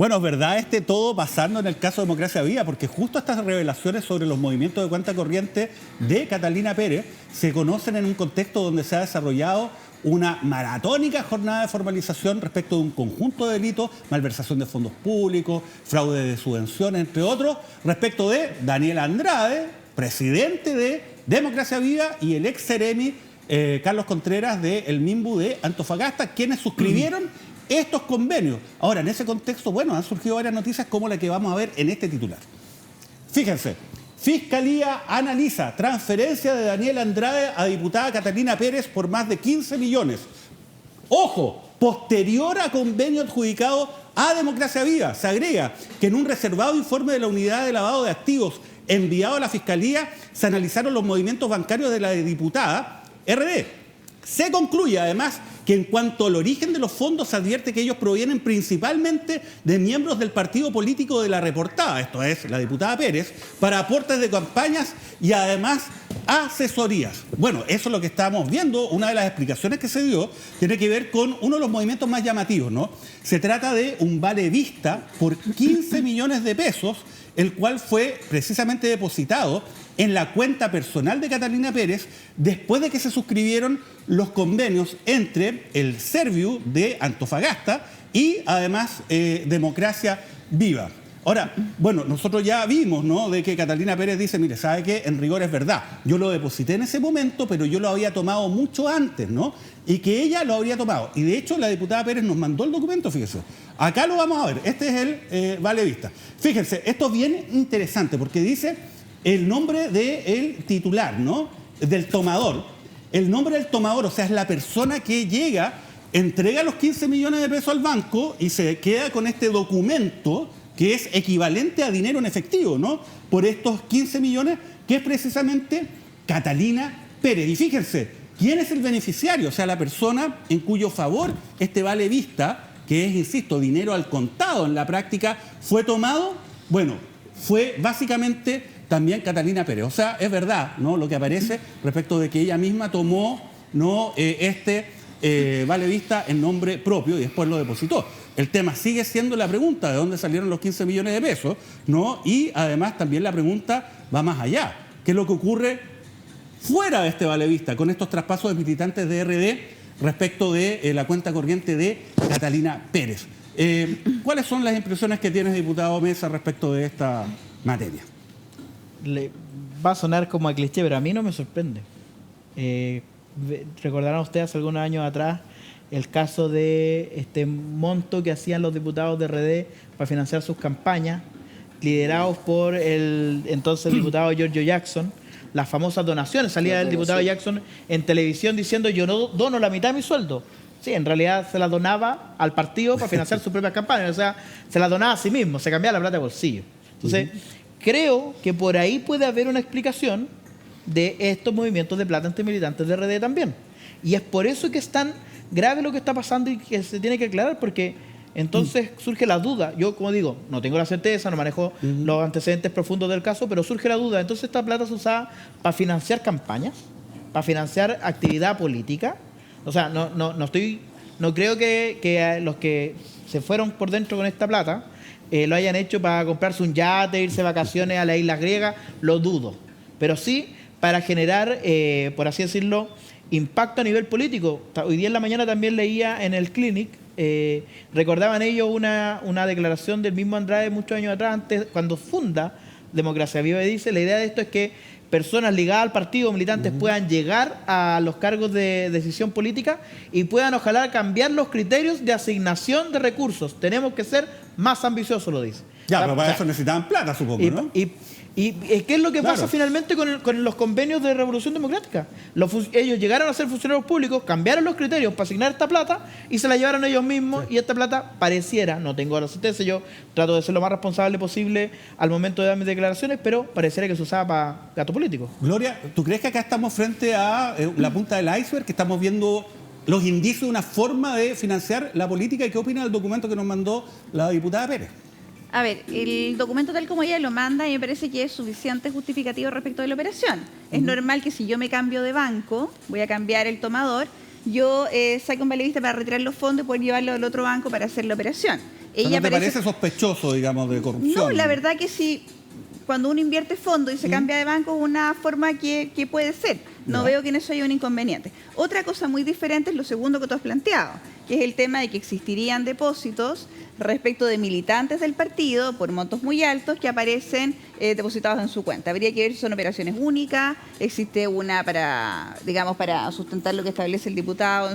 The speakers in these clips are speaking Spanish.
Bueno, es verdad todo pasando en el caso de Democracia Viva, porque justo estas revelaciones sobre los movimientos de cuenta corriente de Catalina Pérez se conocen en un contexto donde se ha desarrollado una maratónica jornada de formalización respecto de un conjunto de delitos, malversación de fondos públicos, fraude de subvenciones, entre otros, respecto de Daniel Andrade, presidente de Democracia Viva, y el ex seremi Carlos Contreras del MIMBU de Antofagasta, quienes suscribieron estos convenios. Ahora, en ese contexto, bueno, han surgido varias noticias como la que vamos a ver en este titular. Fíjense, Fiscalía analiza transferencia de Daniel Andrade a diputada Catalina Pérez por más de 15 millones. Ojo, posterior a convenio adjudicado a Democracia Viva, se agrega que en un reservado informe de la Unidad de Lavado de Activos enviado a la Fiscalía se analizaron los movimientos bancarios de la diputada RD. Se concluye además que en cuanto al origen de los fondos se advierte que ellos provienen principalmente de miembros del partido político de la reportada, esto es, la diputada Pérez, para aportes de campañas y además asesorías. Bueno, eso es lo que estamos viendo. Una de las explicaciones que se dio tiene que ver con uno de los movimientos más llamativos, ¿no? Se trata de un vale vista por 15 millones de pesos, el cual fue precisamente depositado en la cuenta personal de Catalina Pérez después de que se suscribieron los convenios entre el Serviu de Antofagasta y además Democracia Viva. Ahora, bueno, nosotros ya vimos, ¿no?, de que Catalina Pérez dice, mire, ¿sabe qué? En rigor es verdad, yo lo deposité en ese momento, pero yo lo había tomado mucho antes, ¿no? Y que ella lo habría tomado. Y de hecho la diputada Pérez nos mandó el documento, fíjese. Acá lo vamos a ver, este es el vale vista. Fíjense, esto es bien interesante porque dice el nombre del titular, ¿no?, del tomador. El nombre del tomador, o sea, es la persona que llega, entrega los 15 millones de pesos al banco y se queda con este documento que es equivalente a dinero en efectivo, ¿no?, por estos 15 millones, que es precisamente Catalina Pérez. Y fíjense, ¿quién es el beneficiario? O sea, la persona en cuyo favor este vale vista, que es, insisto, dinero al contado en la práctica, fue tomado, bueno, fue básicamente también Catalina Pérez. O sea, es verdad, ¿no?, lo que aparece respecto de que ella misma tomó, ¿no?, vale vista en nombre propio y después lo depositó. El tema sigue siendo la pregunta de dónde salieron los 15 millones de pesos, ¿no? Y además también la pregunta va más allá. ¿Qué es lo que ocurre fuera de este vale vista con estos traspasos de militantes de RD respecto de la cuenta corriente de Catalina Pérez? ¿Cuáles son las impresiones que tienes, diputado Mesa, respecto de esta materia? Va a sonar como a cliché, pero a mí no me sorprende. Recordarán ustedes hace algunos años atrás el caso de este monto que hacían los diputados de RD para financiar sus campañas, liderados por el entonces diputado Giorgio Jackson. Las famosas donaciones, salía el diputado Jackson en televisión diciendo yo no dono la mitad de mi sueldo. Sí, en realidad se la donaba al partido para financiar sus propias campañas, o sea, se la donaba a sí mismo, se cambiaba la plata de bolsillo. Entonces, creo que por ahí puede haber una explicación de estos movimientos de plata entre militantes de RD también. Y es por eso que es tan grave lo que está pasando y que se tiene que aclarar, porque entonces surge la duda. Yo, como digo, no tengo la certeza, no manejo los antecedentes profundos del caso, pero surge la duda. Entonces esta plata se usaba para financiar campañas, para financiar actividad política. O sea, no creo que los que se fueron por dentro con esta plata lo hayan hecho para comprarse un yate, irse de vacaciones a las islas griegas, lo dudo. Pero sí para generar, por así decirlo, impacto a nivel político. Hoy día en la mañana también leía en el Clinic, recordaban ellos una declaración del mismo Andrade muchos años atrás, antes, cuando funda Democracia Viva, y dice, la idea de esto es que personas ligadas al partido, militantes, puedan llegar a los cargos de decisión política y puedan ojalá cambiar los criterios de asignación de recursos. Tenemos que ser más ambiciosos, lo dice. Ya, pero para eso necesitaban plata, supongo, ¿no? ¿Y qué es lo que pasa finalmente con los convenios de Revolución Democrática? Ellos llegaron a ser funcionarios públicos, cambiaron los criterios para asignar esta plata y se la llevaron ellos mismos, y esta plata pareciera, no tengo la certeza, yo trato de ser lo más responsable posible al momento de dar mis declaraciones, pero pareciera que se usaba para gato político. Gloria, ¿tú crees que acá estamos frente a la punta del iceberg, que estamos viendo los indicios de una forma de financiar la política? ¿Y qué opina del documento que nos mandó la diputada Pérez? A ver, el documento tal como ella lo manda, a mí me parece que es suficiente justificativo respecto de la operación. Es normal que si yo me cambio de banco, voy a cambiar el tomador, yo saque un vale vista para retirar los fondos y poder llevarlo al otro banco para hacer la operación. Ella ¿No te parece sospechoso, digamos, de corrupción? No, la verdad que sí. Cuando uno invierte fondos y se cambia de banco es una forma que puede ser. No veo que en eso haya un inconveniente. Otra cosa muy diferente es lo segundo que tú has planteado, que es el tema de que existirían depósitos respecto de militantes del partido por montos muy altos que aparecen depositados en su cuenta. Habría que ver si son operaciones únicas, existe una para sustentar lo que establece el diputado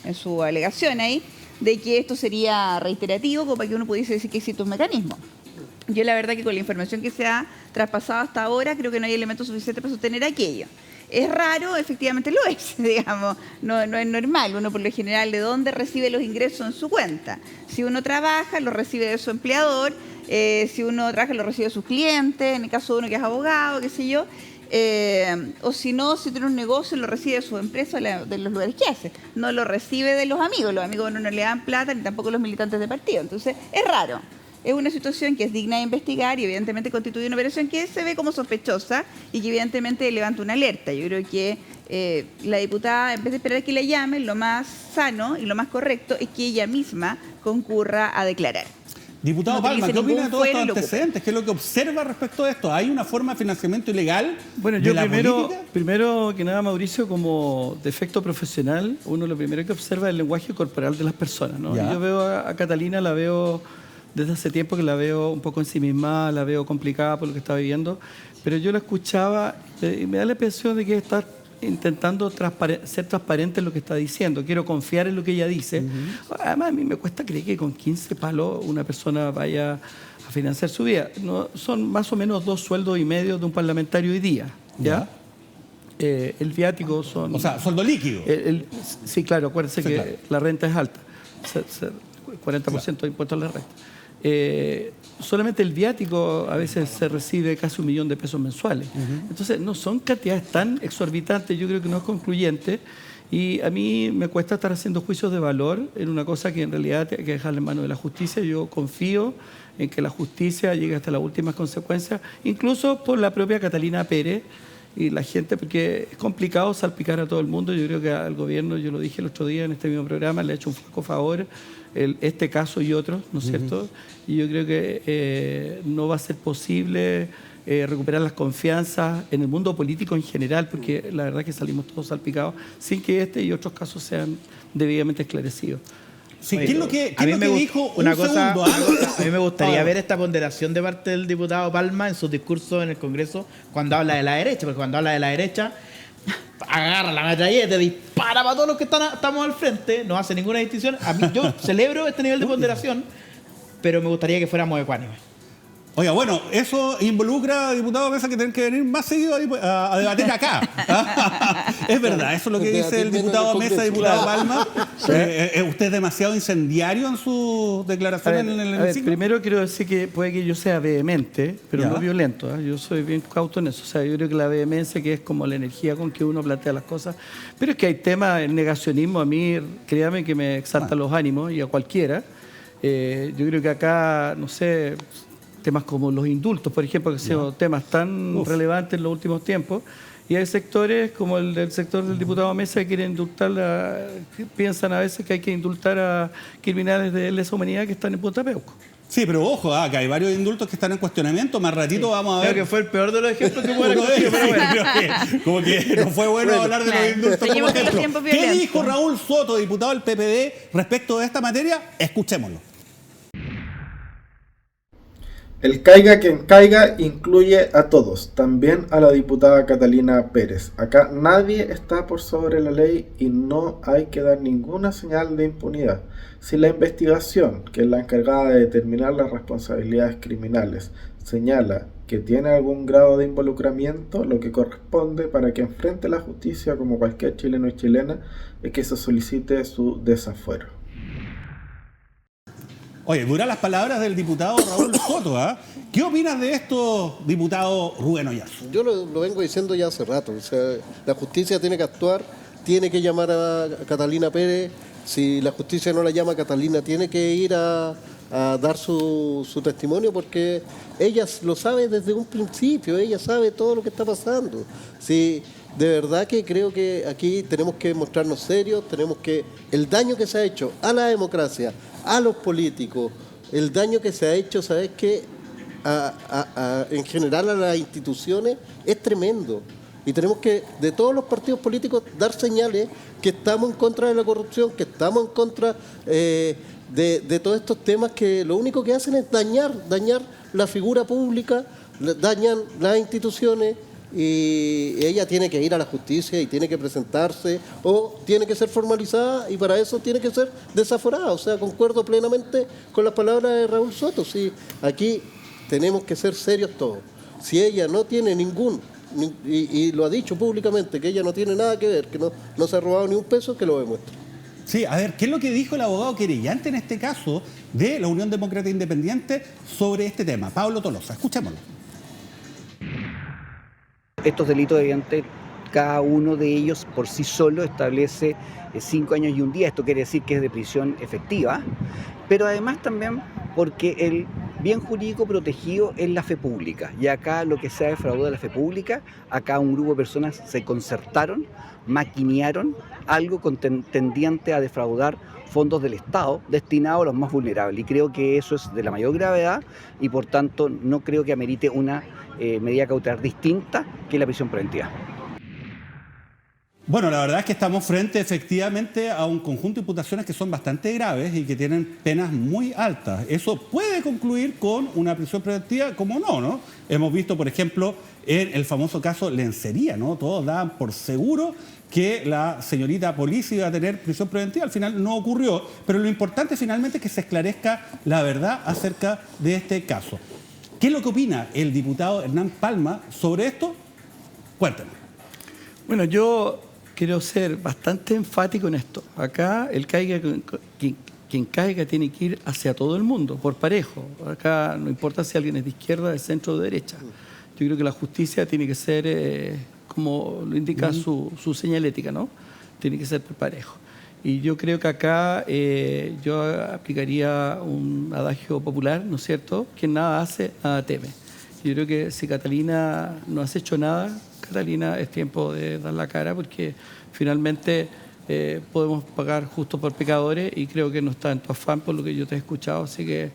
en su alegación ahí, de que esto sería reiterativo, como para que uno pudiese decir que existe un mecanismo. Yo la verdad que con la información que se ha traspasado hasta ahora, creo que no hay elementos suficientes para sostener aquello. Es raro, efectivamente lo es, digamos, no es normal. Uno por lo general, ¿de dónde recibe los ingresos en su cuenta? Si uno trabaja, lo recibe de su empleador, si uno trabaja, lo recibe de sus clientes, en el caso de uno que es abogado, qué sé yo, o si no, si tiene un negocio, lo recibe de su empresa, de los lugares que hace. No lo recibe de los amigos a uno no le dan plata, ni tampoco los militantes de partido. Entonces, es raro. Es una situación que es digna de investigar y evidentemente constituye una operación que se ve como sospechosa y que evidentemente levanta una alerta. Yo creo que la diputada, en vez de esperar que la llamen, lo más sano y lo más correcto es que ella misma concurra a declarar. Diputado Palma, ¿qué opina de todos estos antecedentes? ¿Qué es lo que observa respecto a esto? ¿Hay una forma de financiamiento ilegal de la política? Primero que nada, Mauricio, como defecto profesional, uno lo primero que observa es el lenguaje corporal de las personas, ¿no? Yo veo a Catalina, la veo desde hace tiempo que la veo un poco ensimismada, la veo complicada por lo que está viviendo, pero yo la escuchaba y me da la impresión de que está intentando ser transparente en lo que está diciendo. Quiero confiar en lo que ella dice. Además, a mí me cuesta creer que con 15 palos una persona vaya a financiar su vida. No, son más o menos 2 sueldos y medio de un parlamentario hoy día, ¿ya? El viático son... O sea, sueldo líquido. Sí, claro, acuérdense que claro, la renta es alta. 40% de impuestos a la renta. Solamente el viático a veces se recibe casi $1 millón de pesos mensuales. Entonces, no son cantidades tan exorbitantes, yo creo que no es concluyente. Y a mí me cuesta estar haciendo juicios de valor en una cosa que en realidad hay que dejarle en manos de la justicia. Yo confío en que la justicia llegue hasta las últimas consecuencias, incluso por la propia Catalina Pérez y la gente, porque es complicado salpicar a todo el mundo. Yo creo que al gobierno, yo lo dije el otro día en este mismo programa, le ha hecho un flaco favor este caso y otros, ¿no es cierto? Y yo creo que no va a ser posible recuperar las confianzas en el mundo político en general, porque la verdad es que salimos todos salpicados, sin que este y otros casos sean debidamente esclarecidos. Sí, ¿qué es lo que dijo una cosa, a mí me gustaría ver esta ponderación de parte del diputado Palma en sus discursos en el Congreso cuando habla de la derecha, porque cuando habla de la derecha agarra la metralleta, dispara para todos los que estamos al frente, no hace ninguna distinción. A mí, yo celebro este nivel de ponderación, pero me gustaría que fuéramos ecuánimes. Oiga, bueno, eso involucra, diputado Mesa, que tienen que venir más seguido a debatir acá. Es verdad, eso es lo que dice el diputado Mesa, diputado Palma. ¿Usted es demasiado incendiario en sus declaraciones en el hemiciclo? Primero quiero decir que puede que yo sea vehemente, pero no violento. Yo soy bien cauto en eso. O sea, yo creo que la vehemencia, que es como la energía con que uno plantea las cosas. Pero es que hay temas, el negacionismo a mí, créame que me exalta los ánimos y a cualquiera. Yo creo que acá, no sé, temas como los indultos, por ejemplo, que son temas tan relevantes en los últimos tiempos, y hay sectores como el del sector del diputado Mesa que quieren indultar, que piensan a veces que hay que indultar a criminales de lesa humanidad que están en Punta Peuco. Sí, pero ojo, que hay varios indultos que están en cuestionamiento. Más ratito vamos a ver. Creo que fue el peor de los ejemplos que puede haber. Como que no fue bueno hablar de los indultos como ejemplo. ¿Qué violentos. dijo Raúl Soto, diputado del PPD, respecto de esta materia? Escuchémoslo. El caiga quien caiga incluye a todos, también a la diputada Catalina Pérez. Acá nadie está por sobre la ley y no hay que dar ninguna señal de impunidad. Si la investigación, que es la encargada de determinar las responsabilidades criminales, señala que tiene algún grado de involucramiento, lo que corresponde para que enfrente la justicia como cualquier chileno y chilena es que se solicite su desafuero. Oye, duran las palabras del diputado Raúl Soto, ¿ah? ¿Qué opinas de esto, diputado Rubén Oyarzún? Yo lo vengo diciendo ya hace rato. O sea, la justicia tiene que actuar, tiene que llamar a Catalina Pérez. Si la justicia no la llama, Catalina tiene que ir a dar su testimonio, porque ella lo sabe desde un principio, ella sabe todo lo que está pasando. Sí, de verdad que creo que aquí tenemos que mostrarnos serios, tenemos que... El daño que se ha hecho a la democracia, a los políticos, el daño que se ha hecho, ¿sabes qué? En general a las instituciones es tremendo. Y tenemos que, de todos los partidos políticos, dar señales que estamos en contra de la corrupción, que estamos en contra de todos estos temas que lo único que hacen es dañar la figura pública, dañan las instituciones, y ella tiene que ir a la justicia y tiene que presentarse o tiene que ser formalizada, y para eso tiene que ser desaforada. O sea, concuerdo plenamente con las palabras de Raúl Soto. Sí, aquí tenemos que ser serios todos. Si ella no tiene y lo ha dicho públicamente, que ella no tiene nada que ver, que no se ha robado ni un peso, que lo demuestre. Sí, a ver, ¿qué es lo que dijo el abogado querellante en este caso de la Unión Demócrata Independiente sobre este tema? Pablo Tolosa, escuchémoslo. Estos delitos, evidentemente, cada uno de ellos por sí solo establece 5 años y un día. Esto quiere decir que es de prisión efectiva, pero además también porque el bien jurídico protegido es la fe pública. Y acá lo que se ha defraudado de la fe pública, acá un grupo de personas se concertaron, maquinearon algo tendiente a defraudar fondos del Estado destinados a los más vulnerables. Y creo que eso es de la mayor gravedad y por tanto no creo que amerite una medida cautelar distinta que la prisión preventiva. Bueno, la verdad es que estamos frente efectivamente a un conjunto de imputaciones que son bastante graves y que tienen penas muy altas. Eso puede concluir con una prisión preventiva, como no. Hemos visto, por ejemplo, en el famoso caso Lencería, ¿no? Todos daban por seguro que la señorita Polici iba a tener prisión preventiva. Al final no ocurrió, pero lo importante finalmente es que se esclarezca la verdad acerca de este caso. ¿Qué es lo que opina el diputado Hernán Palma sobre esto? Cuéntanos. Bueno, yo quiero ser bastante enfático en esto. Acá quien caiga tiene que ir hacia todo el mundo, por parejo. Acá no importa si alguien es de izquierda, de centro o de derecha. Yo creo que la justicia tiene que ser, como lo indica su señalética, ¿no? Tiene que ser por parejo. Y yo creo que acá yo aplicaría un adagio popular, ¿no es cierto? Quien nada hace, nada teme. Yo creo que si Catalina no has hecho nada, Catalina, es tiempo de dar la cara, porque finalmente podemos pagar justo por pecadores, y creo que no está en tu afán por lo que yo te he escuchado. Así que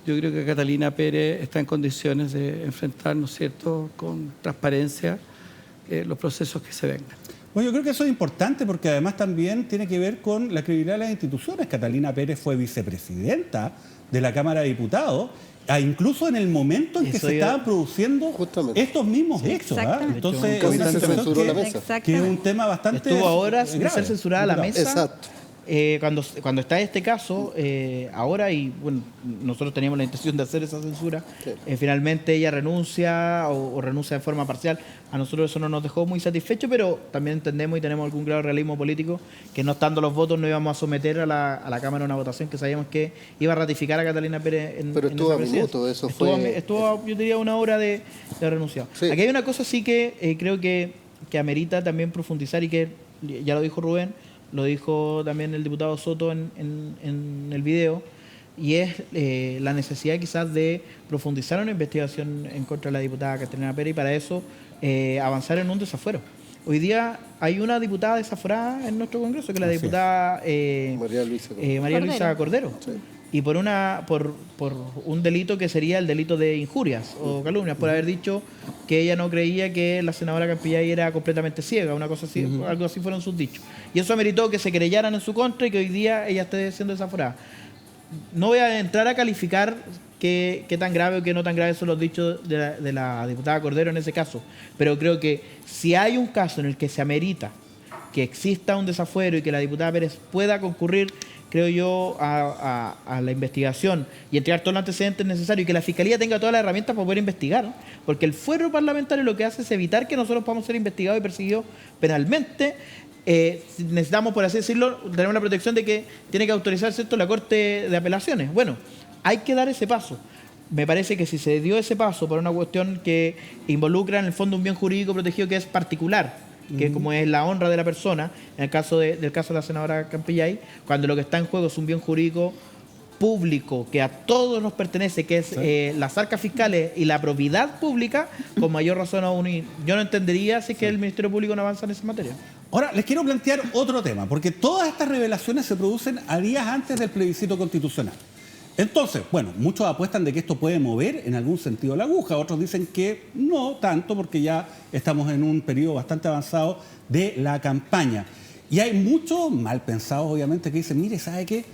yo creo que Catalina Pérez está en condiciones de enfrentar, ¿no es cierto?, con transparencia los procesos que se vengan. Bueno, yo creo que eso es importante porque además también tiene que ver con la credibilidad de las instituciones. Catalina Pérez fue vicepresidenta de la Cámara de Diputados, incluso en el momento en que se estaban produciendo estos mismos hechos. Entonces, es una situación que es un tema bastante estuvo horas de ser censurada la mesa. Exacto. Cuando está este caso, ahora, y bueno, nosotros teníamos la intención de hacer esa censura, finalmente ella renuncia o renuncia de forma parcial. A nosotros eso no nos dejó muy satisfechos, pero también entendemos y tenemos algún grado de realismo político que, no estando los votos, no íbamos a someter a la Cámara una votación que sabíamos que iba a ratificar a Catalina Pérez pero estuvo a minuto, eso estuvo, yo diría, una hora de renunciar. Sí. Aquí hay una cosa sí que creo que amerita también profundizar, y que ya lo dijo Rubén, lo dijo también el diputado Soto en el video, y es la necesidad quizás de profundizar en una investigación en contra de la diputada Catalina Pérez, y para eso avanzar en un desafuero. Hoy día hay una diputada desaforada en nuestro Congreso, que es la diputada María Luisa Cordero. Sí. Y por un delito que sería el delito de injurias o calumnias, por haber dicho que ella no creía que la senadora Campillay era completamente ciega, una cosa así, algo así fueron sus dichos. Y eso ameritó que se querellaran en su contra y que hoy día ella esté siendo desaforada. No voy a entrar a calificar qué tan grave o qué no tan grave son los dichos de la diputada Cordero en ese caso, pero creo que si hay un caso en el que se amerita que exista un desafuero y que la diputada Pérez pueda concurrir, creo yo, a la investigación y entregar todos los antecedentes necesarios, y que la Fiscalía tenga todas las herramientas para poder investigar, ¿no? Porque el fuero parlamentario lo que hace es evitar que nosotros podamos ser investigados y perseguidos penalmente. Necesitamos, por así decirlo, tener una protección de que tiene que autorizarse esto la Corte de Apelaciones. Bueno, hay que dar ese paso. Me parece que si se dio ese paso por una cuestión que involucra en el fondo un bien jurídico protegido que es particular, que como es la honra de la persona, en el caso del caso de la senadora Campillay, cuando lo que está en juego es un bien jurídico público que a todos nos pertenece, que es las arcas fiscales y la probidad pública, con mayor razón aún. Yo no entendería si es que el Ministerio Público no avanza en esa materia. Ahora, les quiero plantear otro tema, porque todas estas revelaciones se producen a días antes del plebiscito constitucional. Entonces, bueno, muchos apuestan de que esto puede mover en algún sentido la aguja, otros dicen que no tanto porque ya estamos en un periodo bastante avanzado de la campaña. Y hay muchos mal pensados, obviamente, que dicen, mire, ¿sabe qué?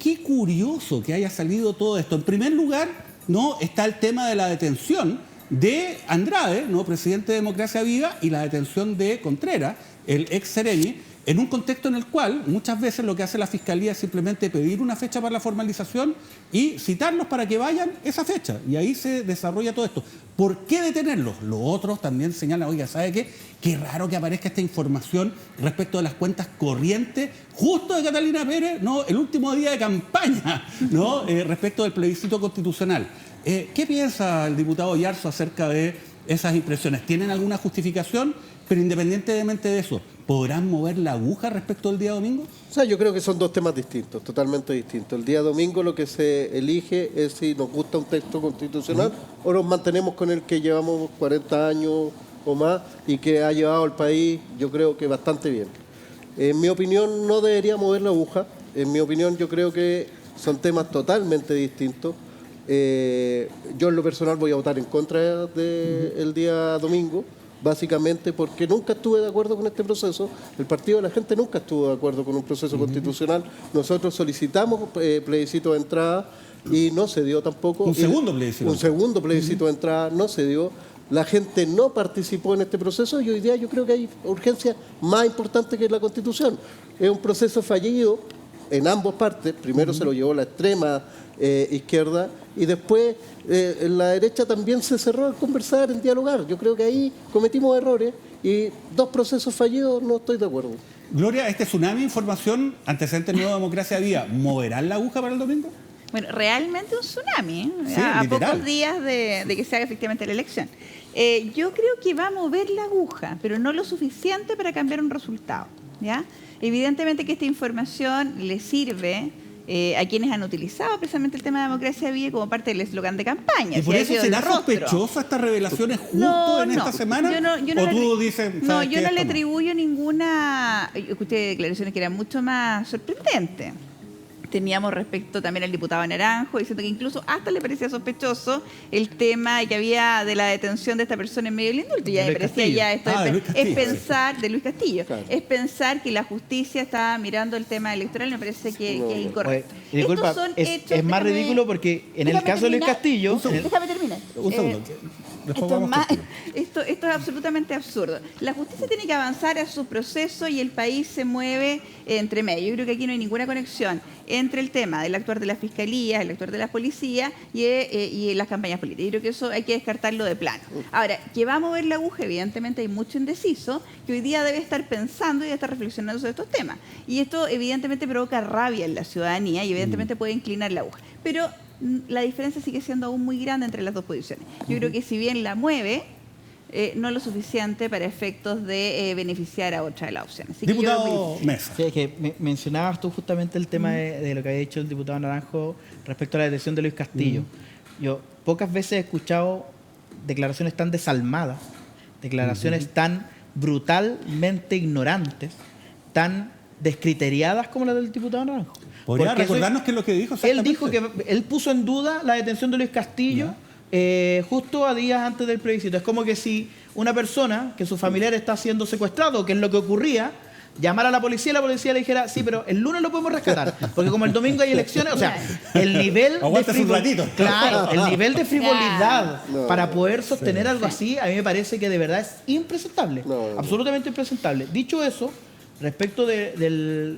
Qué curioso que haya salido todo esto. En primer lugar, ¿no?, está el tema de la detención de Andrade, ¿no?, presidente de Democracia Viva, y la detención de Contreras, el ex Seremi, en un contexto en el cual muchas veces lo que hace la Fiscalía es simplemente pedir una fecha para la formalización y citarlos para que vayan esa fecha. Y ahí se desarrolla todo esto. ¿Por qué detenerlos? Los otros también señalan, oiga, ¿sabe qué? Qué raro que aparezca esta información respecto de las cuentas corrientes justo de Catalina Pérez, ¿no?, el último día de campaña, ¿no?, respecto del plebiscito constitucional. ¿Qué piensa el diputado Yarzo acerca de esas impresiones? ¿Tienen alguna justificación? Pero independientemente de eso, ¿podrán mover la aguja respecto del día domingo? O sea, yo creo que son dos temas distintos, totalmente distintos. El día domingo lo que se elige es si nos gusta un texto constitucional o nos mantenemos con el que llevamos 40 años o más y que ha llevado al país, yo creo que bastante bien. En mi opinión, no debería mover la aguja. En mi opinión, yo creo que son temas totalmente distintos. Yo en lo personal voy a votar en contra del día domingo, básicamente porque nunca estuve de acuerdo con este proceso. El Partido de la Gente nunca estuvo de acuerdo con un proceso constitucional. Nosotros solicitamos plebiscito de entrada y no se dio tampoco. Un segundo plebiscito. Un segundo plebiscito de entrada no se dio. La gente no participó en este proceso y hoy día yo creo que hay urgencia más importante que la Constitución. Es un proceso fallido en ambas partes. Primero se lo llevó la extrema izquierda y después la derecha también se cerró a conversar, en dialogar. Yo creo que ahí cometimos errores y dos procesos fallidos no estoy de acuerdo. Gloria, este tsunami de información, antecedentes Nueva Democracia Viva, ¿moverán la aguja para el domingo? Bueno, realmente un tsunami, Sí, a literal. pocos días de que se haga efectivamente la elección. Yo creo que va a mover la aguja, pero no lo suficiente para cambiar un resultado, ¿ya? Evidentemente que esta información le sirve a quienes han utilizado precisamente el tema de democracia viva como parte del eslogan de campaña. ¿Y por Si ha eso sido será el rostro. sospechosa estas revelaciones justo en esta semana? ¿O tú dices, no, sabes yo qué, no le esto atribuyo ninguna... Yo escuché declaraciones que eran mucho más sorprendentes. Teníamos respecto también al diputado Naranjo, diciendo que incluso hasta le parecía sospechoso el tema que había de la detención de esta persona en medio del indulto. Ya De me Luis parecía Castillo. ya esto Ah, de Luis Castillo, es pensar, de Luis Castillo, Claro. es pensar que la justicia está mirando el tema electoral, me parece que No, es no. incorrecto. Oye, disculpa, Estos son es hechos, más déjame- ridículo porque en el déjame caso de Luis terminar. Castillo... Déjame terminar. Un segundo. Después Esto es, vamos más- contigo. esto es absolutamente absurdo. La justicia tiene que avanzar a su proceso y el país se mueve entre medio. Yo creo que aquí no hay ninguna conexión entre el tema del actuar de las fiscalías, el actuar de las policías y las campañas políticas. Yo creo que eso hay que descartarlo de plano. Ahora, que va a mover la aguja, evidentemente hay mucho indeciso que hoy día debe estar pensando y debe estar reflexionando sobre estos temas. Y esto evidentemente provoca rabia en la ciudadanía y evidentemente puede inclinar la aguja. Pero la diferencia sigue siendo aún muy grande entre las dos posiciones. Yo creo que si bien la mueve, no lo suficiente para efectos de beneficiar a otra de las opciones. Así que yo Diputado Mesa. Sí, es que mencionabas tú justamente el tema de lo que había dicho el diputado Naranjo respecto a la detención de Luis Castillo. Yo pocas veces he escuchado declaraciones tan desalmadas, declaraciones tan brutalmente ignorantes, tan descriteriadas como la del diputado Naranjo. ¿Podría Porque eso- recordarnos qué es lo que dijo? Él dijo que él puso en duda la detención de Luis Castillo justo a días antes del plebiscito. Es como que si una persona, que su familiar está siendo secuestrado, que es lo que ocurría, llamara a la policía y la policía le dijera, sí, pero el lunes lo podemos rescatar, porque como el domingo hay elecciones, o sea, el nivel Aguántese un ratito. Claro, el nivel de frivolidad No. para poder sostener algo así, a mí me parece que de verdad es impresentable, No. absolutamente impresentable. Dicho eso, respecto de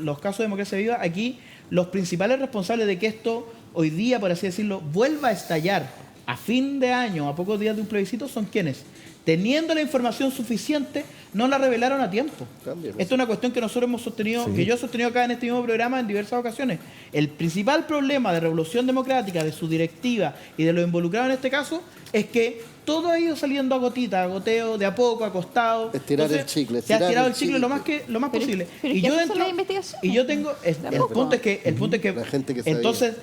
los casos de democracia viva, aquí los principales responsables de que esto hoy día, por así decirlo, vuelva a estallar a fin de año, a pocos días de un plebiscito, son quienes, teniendo la información suficiente, no la revelaron a tiempo. Cámbialo. Esto es una cuestión que nosotros hemos sostenido, que yo he sostenido acá en este mismo programa en diversas ocasiones. El principal problema de Revolución Democrática, de su directiva y de los involucrados en este caso, es que todo ha ido saliendo a gotita, a goteo, de a poco, acostado. Estirar el chicle, Se ha estirar estirado el el chicle lo más Pero- posible. pero Y ¿qué yo hacen dentro, las investigaciones? y yo tengo, el punto es que La gente que sabía. entonces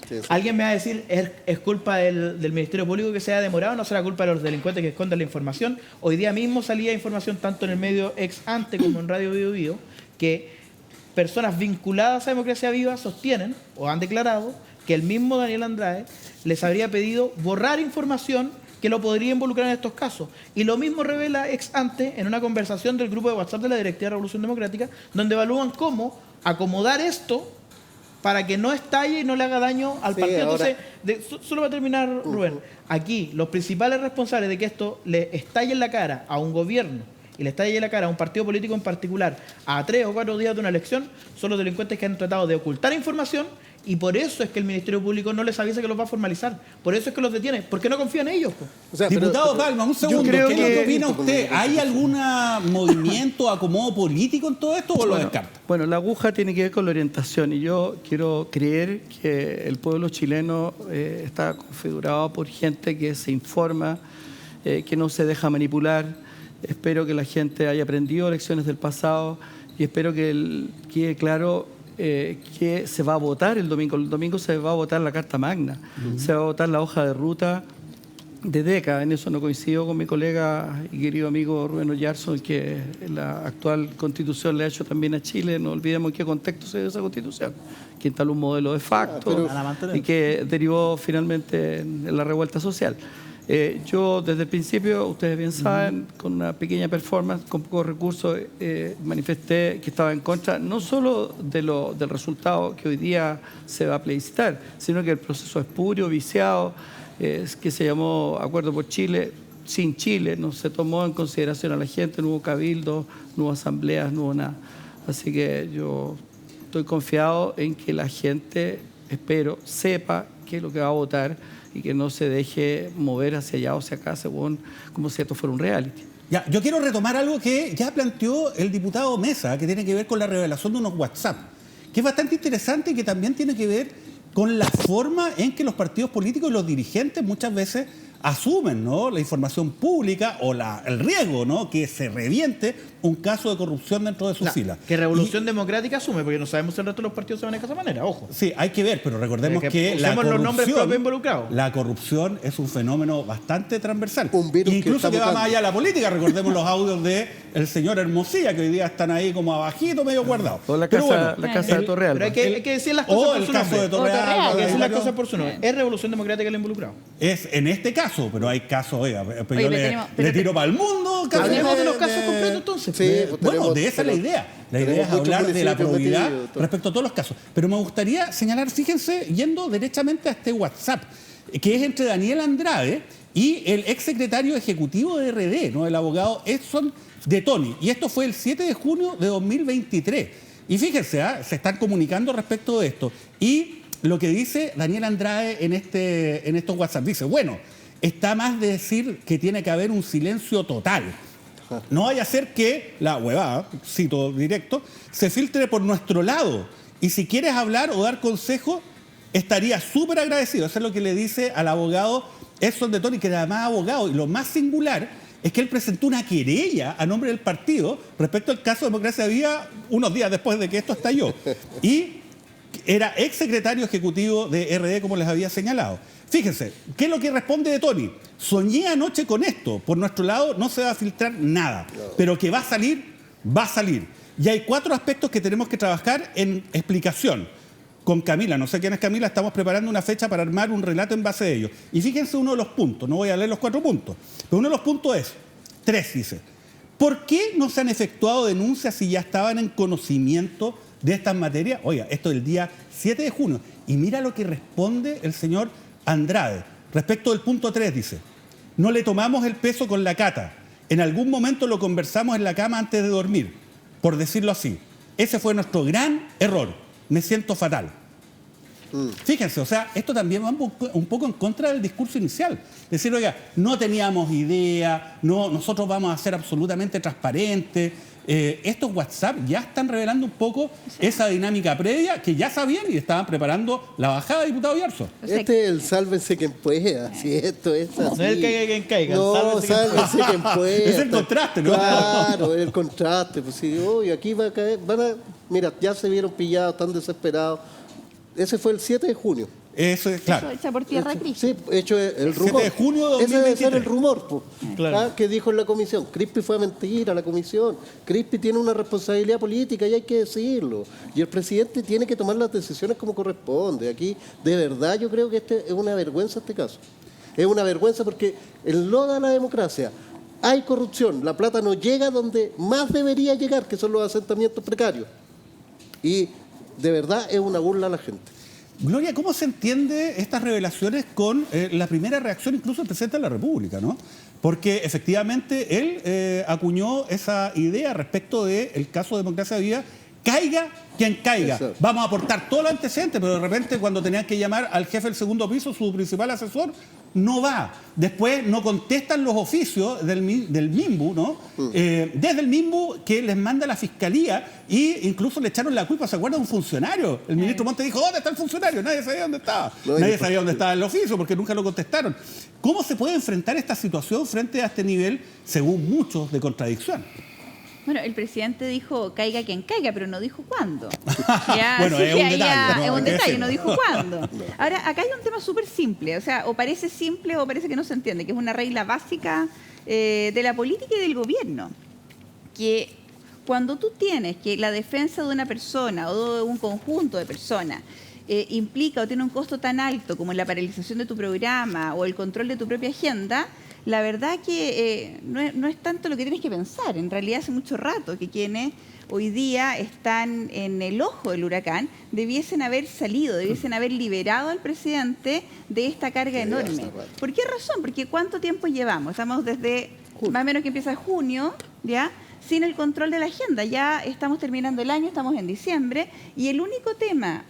Sí, sí. alguien me va a decir es culpa del Ministerio Público que se haya demorado, no será culpa de los delincuentes que esconden la información. Hoy día mismo salía información tanto en el medio ex ante como en Radio Bio Bio que personas vinculadas a Democracia Viva sostienen o han declarado que el mismo Daniel Andrade les habría pedido borrar información que lo podría involucrar en estos casos. Y lo mismo revela ex ante en una conversación del grupo de WhatsApp de la Directiva de Revolución Democrática, donde evalúan cómo acomodar esto para que no estalle y no le haga daño al partido. Ahora... Entonces, solo para terminar, Rubén, aquí los principales responsables de que esto le estalle en la cara a un gobierno y le estalle en la cara a un partido político en particular a 3 o 4 días de una elección son los delincuentes que han tratado de ocultar información. Y por eso es que el Ministerio Público no les avisa que los va a formalizar. Por eso es que los detiene. Porque no confía en ellos. O sea, Diputado Palma, un segundo. creo ¿Qué es lo que que- opina usted? ¿Hay algún movimiento, acomodo político en todo esto o lo descarta? Bueno, la aguja tiene que ver con la orientación y yo quiero creer que el pueblo chileno está configurado por gente que se informa, que no se deja manipular. Espero que la gente haya aprendido lecciones del pasado y espero que quede claro que se va a votar el domingo. El domingo se va a votar la Carta Magna, se va a votar la hoja de ruta de décadas. En eso no coincido con mi colega y querido amigo Rubén Oyarzún, que la actual Constitución le ha hecho también a Chile. No olvidemos en qué contexto se dio esa Constitución, que instaló un modelo de facto y que derivó finalmente en la revuelta social. Yo desde el principio, ustedes bien saben, con una pequeña performance, con pocos recursos, manifesté que estaba en contra no solo del resultado que hoy día se va a plebiscitar, sino que el proceso espurio, viciado, que se llamó Acuerdo por Chile, sin Chile, no se tomó en consideración a la gente, no hubo cabildo, no hubo asambleas, no hubo nada. Así que yo estoy confiado en que la gente, espero, sepa qué es lo que va a votar y que no se deje mover hacia allá o hacia acá según como si esto fuera un reality. Ya, yo quiero retomar algo que ya planteó el diputado Mesa, que tiene que ver con la revelación de unos WhatsApp, que es bastante interesante y que también tiene que ver con la forma en que los partidos políticos y los dirigentes muchas veces asumen, ¿no?, la información pública o el riesgo, ¿no?, que se reviente un caso de corrupción dentro de sus filas. Que Revolución Democrática asume, porque no sabemos si el resto de los partidos se manejan de esa manera, ojo. Sí, hay que ver, pero recordemos que la usemos los nombres propios corrupción, involucrados. la corrupción es un fenómeno bastante transversal. Un virus que Incluso está que va mutando. más allá de la política. Recordemos los audios del señor Hermosilla, que hoy día están ahí como abajito, medio guardados. O la Pero casa, bueno, la casa de Torreal. Pero hay que decir las cosas o por el su caso nombre. de Torreal. Hay que decir las Mario, cosas por su nombre. Es Revolución Democrática el involucrado. es en este caso, pero hay casos, oiga, pero Oye, yo pero le tenemos- pero tiro para el mundo. casi. Hablemos de los casos completos entonces. Sí, pues Bueno, tenemos- de esa es la idea. La idea es tenemos muchos hablar de la municipios probidad metidos, todo. respecto a todos los casos. Pero me gustaría señalar, fíjense, yendo derechamente a este WhatsApp, que es entre Daniel Andrade y el exsecretario ejecutivo de RD, ¿no?, el abogado Edson de Toni. Y esto fue el 7 de junio de 2023. Y fíjense, se están comunicando respecto de esto. Y lo que dice Daniel Andrade en estos WhatsApp, dice, bueno, está más de decir que tiene que haber un silencio total. No vaya a ser que la huevada, cito directo, se filtre por nuestro lado. Y si quieres hablar o dar consejo, estaría súper agradecido. Eso es lo que le dice al abogado Edson de Toni, que era además abogado. Y lo más singular es que él presentó una querella a nombre del partido respecto al caso de Democracia Viva unos días después de que esto estalló. Y era exsecretario ejecutivo de RD, como les había señalado. Fíjense, ¿qué es lo que responde de Toni? Soñé anoche con esto. Por nuestro lado no se va a filtrar nada. Pero que va a salir, va a salir. Y hay 4 aspectos que tenemos que trabajar en explicación. Con Camila, no sé quién es Camila, estamos preparando una fecha para armar un relato en base a ello. Y fíjense uno de los puntos, no voy a leer los 4 puntos, pero uno de los puntos es, 3 dice, ¿por qué no se han efectuado denuncias si ya estaban en conocimiento de estas materias? Oiga, esto es el día 7 de junio. Y mira lo que responde el señor Andrade. Respecto del punto 3 dice, no le tomamos el peso con la Cata. En algún momento lo conversamos en la cama antes de dormir, por decirlo así. Ese fue nuestro gran error. Me siento fatal. Fíjense, o sea, esto también va un poco en contra del discurso inicial. Decir, oiga, no teníamos idea, nosotros vamos a ser absolutamente transparentes. Estos WhatsApp ya están revelando un poco esa dinámica previa que ya sabían y estaban preparando la bajada de diputado Yarzo. O sea, Este es el sálvense quien pueda, si esto es así. No es el caiga quien caiga, el No, sálvense sálvense quien pueda. Es el contraste, ¿no? Claro, es el contraste. Pues sí, uy, aquí va a caer, mira, ya se vieron pillados, están desesperados. Ese fue el 7 de junio. Eso es claro. Eso echa por tierra Crispi. Sí, hecho el rumor. 7 de junio de Ese debe ser 2023. el rumor, po. Claro. Que dijo en la comisión. Crispi fue a mentir a la comisión. Crispi tiene una responsabilidad política y hay que decirlo. Y el presidente tiene que tomar las decisiones como corresponde. Aquí, de verdad, yo creo que es una vergüenza este caso. Es una vergüenza porque enloda la democracia. Hay corrupción. La plata no llega donde más debería llegar, que son los asentamientos precarios. Y de verdad es una burla a la gente. Gloria, ¿cómo se entiende estas revelaciones con la primera reacción incluso del presidente de la República, ¿no? Porque efectivamente él acuñó esa idea respecto del caso de Democracia Viva, caiga quien caiga. Exacto. Vamos a aportar todos los antecedentes, pero de repente cuando tenían que llamar al jefe del segundo piso, su principal asesor, no va. Después no contestan los oficios del MIMBU, ¿no? Desde el MIMBU que les manda la fiscalía e incluso le echaron la culpa, ¿se acuerdan? Un funcionario. El ministro Monte dijo, ¿dónde está el funcionario? Nadie sabía dónde estaba. Nadie sabía dónde estaba el oficio porque nunca lo contestaron. ¿Cómo se puede enfrentar esta situación frente a este nivel, según muchos, de contradicción? Bueno, el presidente dijo caiga quien caiga, pero no dijo cuándo. Bueno, así es que un ahí detalle, ¿no? es un Hay que detalle, decirlo. no dijo cuándo. Ahora, acá hay un tema súper simple, o sea, o parece simple o parece que no se entiende, que es una regla básica de la política y del gobierno. Que cuando tú tienes que la defensa de una persona o de un conjunto de personas implica o tiene un costo tan alto como la paralización de tu programa o el control de tu propia agenda, la verdad que no es tanto lo que tienes que pensar. En realidad hace mucho rato que quienes hoy día están en el ojo del huracán debiesen haber salido, debiesen haber liberado al presidente de esta carga enorme. ¿Por qué razón? Porque ¿cuánto tiempo llevamos? Estamos desde más o menos que empieza junio, ¿ya? Sin el control de la agenda. Ya estamos terminando el año, estamos en diciembre, y el único tema,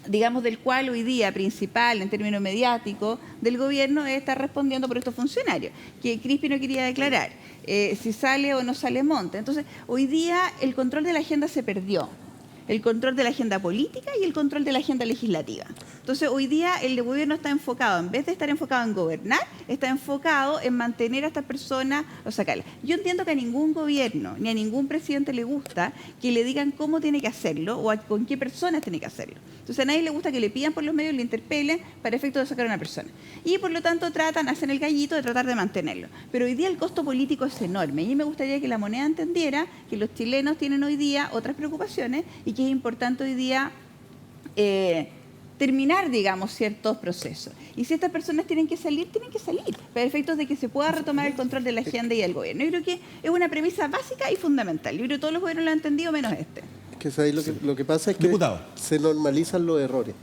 digamos, del cual hoy día principal en términos mediáticos del gobierno es estar respondiendo por estos funcionarios, que Crispi no quería declarar si sale o no sale Monte. Entonces, hoy día el control de la agenda se perdió. El control de la agenda política y el control de la agenda legislativa. Entonces, hoy día el gobierno está enfocado, en vez de estar enfocado en gobernar, está enfocado en mantener a estas personas o sacarlas. Yo entiendo que a ningún gobierno ni a ningún presidente le gusta que le digan cómo tiene que hacerlo o con qué personas tiene que hacerlo. Entonces, a nadie le gusta que le pidan por los medios, le interpelen para efecto de sacar a una persona. Y por lo tanto hacen el gallito de tratar de mantenerlo. Pero hoy día el costo político es enorme. Y me gustaría que la moneda entendiera que los chilenos tienen hoy día otras preocupaciones y que es importante hoy día terminar, digamos, ciertos procesos. Y si estas personas tienen que salir para efectos de que se pueda retomar el control de la agenda y del gobierno. Yo creo que es una premisa básica y fundamental. Yo creo que todos los gobiernos lo han entendido, menos este. Que ¿sabéis lo que pasa es que Diputado. se normalizan los errores.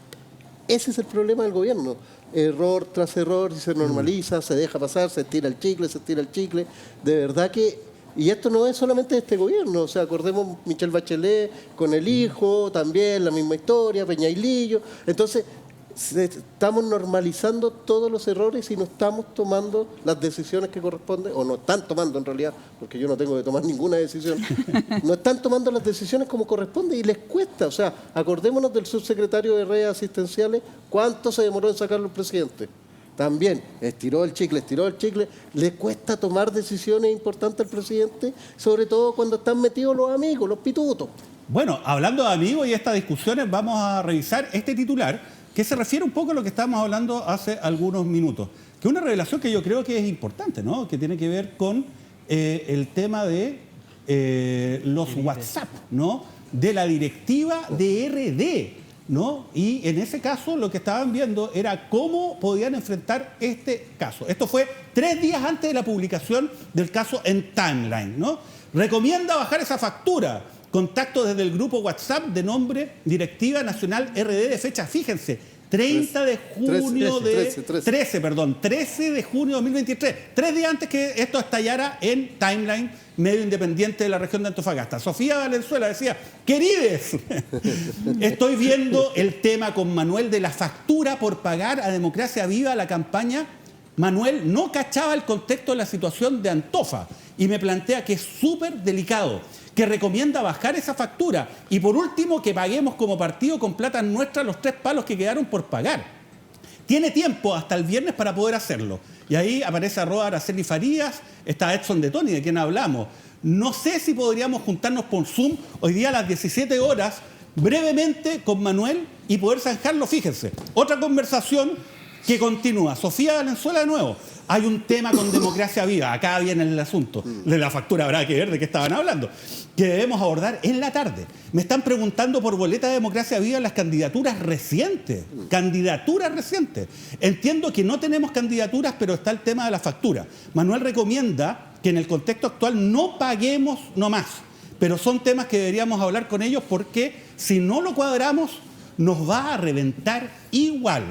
Ese es el problema del gobierno. Error tras error, y se normaliza, se deja pasar, se estira el chicle. De verdad que... Y esto no es solamente de este gobierno, o sea, acordemos Michelle Bachelet con el hijo, también la misma historia, Peñailillo. Entonces, estamos normalizando todos los errores y no estamos tomando las decisiones que corresponden, o no están tomando en realidad, porque yo no tengo que tomar ninguna decisión, no están tomando las decisiones como corresponde y les cuesta. O sea, acordémonos del subsecretario de redes asistenciales, ¿cuánto se demoró en sacarlo el presidente? También estiró el chicle, le cuesta tomar decisiones importantes al presidente, sobre todo cuando están metidos los amigos, los pitutos. Bueno, hablando de amigos y estas discusiones, vamos a revisar este titular que se refiere un poco a lo que estábamos hablando hace algunos minutos, que es una revelación que yo creo que es importante, ¿no? Que tiene que ver con el tema de los WhatsApp, ¿no? De la directiva de RD, ¿no? Y en ese caso lo que estaban viendo era cómo podían enfrentar este caso. Esto fue 3 días antes de la publicación del caso en Timeline, ¿no? Recomienda bajar esa factura. Contacto desde el grupo WhatsApp de nombre Directiva Nacional RD de fecha, fíjense, 13 de junio de 2023, 3 días antes que esto estallara en Timeline, medio independiente de la región de Antofagasta. Sofía Valenzuela decía, querides, estoy viendo el tema con Manuel de la factura por pagar a Democracia Viva la campaña. Manuel no cachaba el contexto de la situación de Antofa y me plantea que es súper delicado, que recomienda bajar esa factura y por último que paguemos como partido con plata nuestra los 3 palos que quedaron por pagar. Tiene tiempo hasta el viernes para poder hacerlo. Y ahí aparece @Araceli Farías, está Edson de Toni, de quien hablamos. No sé si podríamos juntarnos por Zoom hoy día a las 17 horas brevemente con Manuel y poder zanjarlo. Fíjense, otra conversación que continúa. Sofía Valenzuela de nuevo. Hay un tema con Democracia Viva, acá viene el asunto, de la factura habrá que ver de qué estaban hablando, que debemos abordar en la tarde. Me están preguntando por boleta de Democracia Viva las candidaturas recientes. Entiendo que no tenemos candidaturas, pero está el tema de la factura. Manuel recomienda que en el contexto actual no paguemos nomás, pero son temas que deberíamos hablar con ellos porque si no lo cuadramos nos va a reventar igual.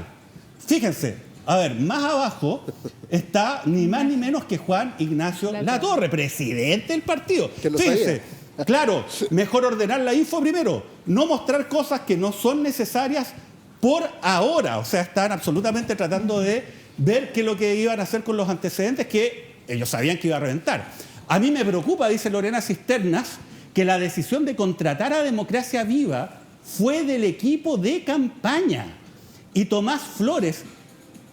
Fíjense. A ver, más abajo está ni más ni menos que Juan Ignacio Latorre, presidente del partido. Fíjense, claro, mejor ordenar la info primero, no mostrar cosas que no son necesarias por ahora. O sea, están absolutamente tratando de ver qué es lo que iban a hacer con los antecedentes que ellos sabían que iba a reventar. A mí me preocupa, dice Lorena Cisternas, que la decisión de contratar a Democracia Viva fue del equipo de campaña. Y Tomás Flores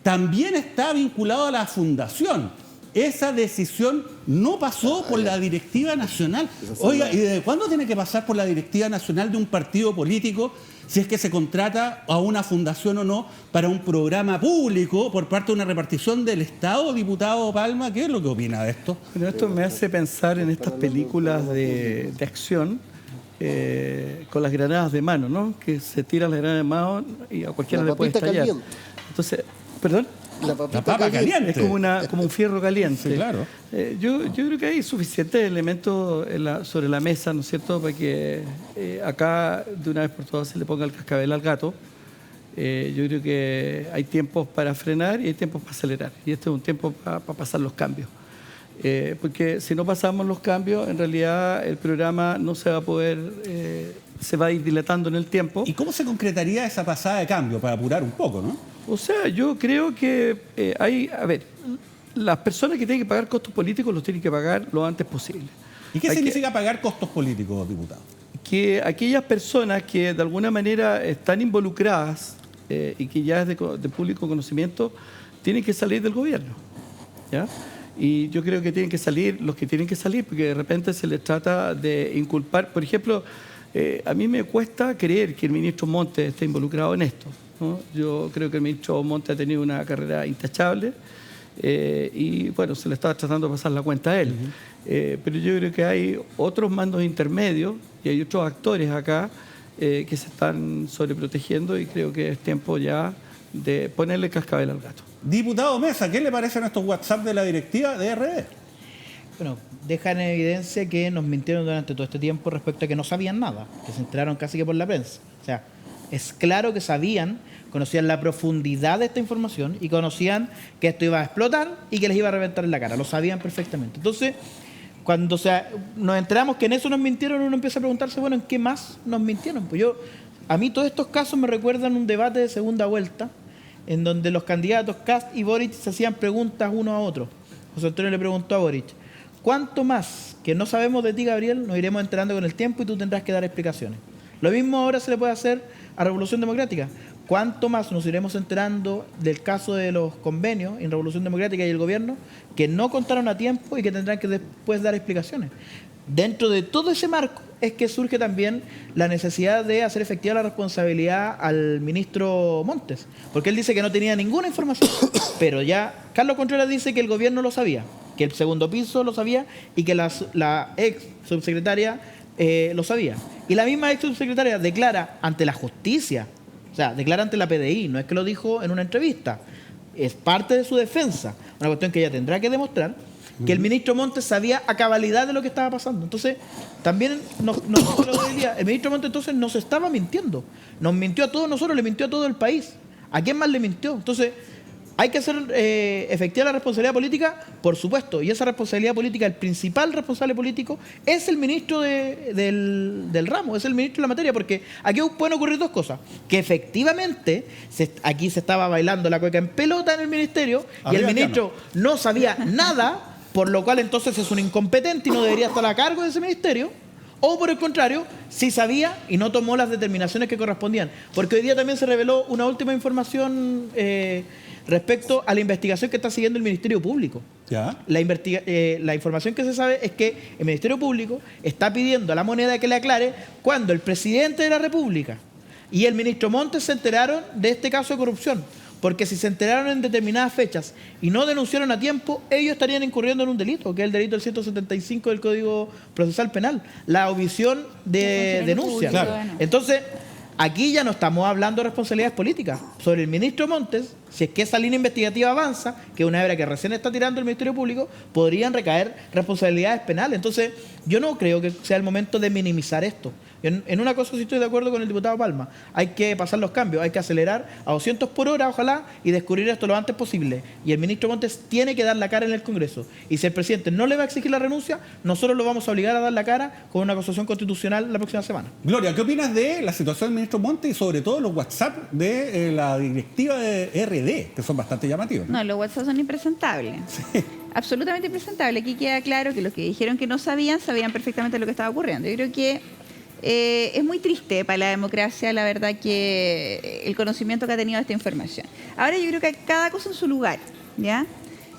también está vinculado a la fundación. Esa decisión no pasó por la directiva nacional. Oiga, ¿y desde cuándo tiene que pasar por la directiva nacional de un partido político si es que se contrata a una fundación o no para un programa público por parte de una repartición del Estado? Diputado Palma, ¿qué es lo que opina de esto? Bueno, esto me hace pensar en estas películas de acción con las granadas de mano, ¿no? Que se tiran las granadas de mano y a cualquiera le puede estallar. Caliente. Entonces, ¿perdón? La papa caliente. Es como un fierro caliente. Sí, claro. Yo creo que hay suficientes elementos sobre la mesa, ¿no es cierto?, para que acá de una vez por todas se le ponga el cascabel al gato. Yo creo que hay tiempos para frenar y hay tiempos para acelerar. Y este es un tiempo para pasar los cambios. Porque si no pasamos los cambios, en realidad el programa no se va a poder, se va a ir dilatando en el tiempo. ¿Y cómo se concretaría esa pasada de cambio? Para apurar un poco, ¿no? O sea, yo creo que las personas que tienen que pagar costos políticos los tienen que pagar lo antes posible. ¿Y qué significa pagar costos políticos, diputado? Que aquellas personas que de alguna manera están involucradas y que ya es de público conocimiento, tienen que salir del gobierno, ¿ya? Y yo creo que tienen que salir los que tienen que salir, porque de repente se les trata de inculpar. Por ejemplo, a mí me cuesta creer que el ministro Montes esté involucrado en esto, ¿no? Yo creo que el ministro Montes ha tenido una carrera intachable y, bueno, se le estaba tratando de pasar la cuenta a él. Pero yo creo que hay otros mandos intermedios y hay otros actores acá que se están sobreprotegiendo y creo que es tiempo ya de ponerle cascabel al gato. Diputado Mesa, ¿qué le parecen estos WhatsApp de la directiva de RD? Bueno, dejan en evidencia que nos mintieron durante todo este tiempo respecto a que no sabían nada, que se enteraron casi que por la prensa. O sea, es claro que sabían, conocían la profundidad de esta información y conocían que esto iba a explotar y que les iba a reventar en la cara. Lo sabían perfectamente. Entonces, cuando nos enteramos que en eso nos mintieron, uno empieza a preguntarse, bueno, ¿en qué más nos mintieron? Pues a mí todos estos casos me recuerdan un debate de segunda vuelta en donde los candidatos Kast y Boric se hacían preguntas uno a otro. José Antonio le preguntó a Boric, ¿cuánto más que no sabemos de ti, Gabriel, nos iremos enterando con el tiempo y tú tendrás que dar explicaciones? Lo mismo ahora se le puede hacer a Revolución Democrática. ¿Cuánto más nos iremos enterando del caso de los convenios en Revolución Democrática y el gobierno que no contaron a tiempo y que tendrán que después dar explicaciones? Dentro de todo ese marco es que surge también la necesidad de hacer efectiva la responsabilidad al ministro Montes, porque él dice que no tenía ninguna información, pero ya Carlos Contreras dice que el gobierno lo sabía, que el segundo piso lo sabía y que la ex subsecretaria lo sabía. Y la misma ex subsecretaria declara ante la justicia, o sea, declara ante la PDI, no es que lo dijo en una entrevista, es parte de su defensa, una cuestión que ella tendrá que demostrar, que el ministro Montes sabía a cabalidad de lo que estaba pasando. Entonces, también el ministro Montes entonces nos estaba mintiendo. Nos mintió a todos nosotros, le mintió a todo el país. ¿A quién más le mintió? Entonces, hay que hacer efectiva la responsabilidad política, por supuesto. Y esa responsabilidad política, el principal responsable político, es el ministro del ramo, es el ministro de la materia, porque aquí pueden ocurrir dos cosas. Que efectivamente, aquí se estaba bailando la cueca en pelota en el ministerio, y el ministro no sabía nada, por lo cual entonces es un incompetente y no debería estar a cargo de ese ministerio, O por el contrario, sí sabía y no tomó las determinaciones que correspondían. Porque hoy día también se reveló una última información respecto a la investigación que está siguiendo el Ministerio Público. ¿Ya? La información que se sabe es que el Ministerio Público está pidiendo a la Moneda que le aclare cuando el presidente de la República y el ministro Montes se enteraron de este caso de corrupción. Porque si se enteraron en determinadas fechas y no denunciaron a tiempo, ellos estarían incurriendo en un delito, que es el delito del 175 del Código Procesal Penal, la omisión de denuncia. Claro. Bueno. Entonces, aquí ya no estamos hablando de responsabilidades políticas. Sobre el ministro Montes, si es que esa línea investigativa avanza, que es una hebra que recién está tirando el Ministerio Público, podrían recaer responsabilidades penales. Entonces, yo no creo que sea el momento de minimizar esto. En una cosa sí estoy de acuerdo con el diputado Palma. Hay que pasar los cambios, hay que acelerar a 200 por hora, ojalá, y descubrir esto lo antes posible. Y el ministro Montes tiene que dar la cara en el Congreso. Y si el presidente no le va a exigir la renuncia, nosotros lo vamos a obligar a dar la cara con una acusación constitucional la próxima semana. Gloria, ¿qué opinas de la situación del ministro Montes y sobre todo los WhatsApp de la directiva de RD, que son bastante llamativos? No, los WhatsApp son impresentables. Sí. Absolutamente impresentables. Aquí queda claro que los que dijeron que no sabían perfectamente lo que estaba ocurriendo. Yo creo que es muy triste para la democracia, la verdad, que el conocimiento que ha tenido de esta información. Ahora yo creo que cada cosa en su lugar, ¿ya?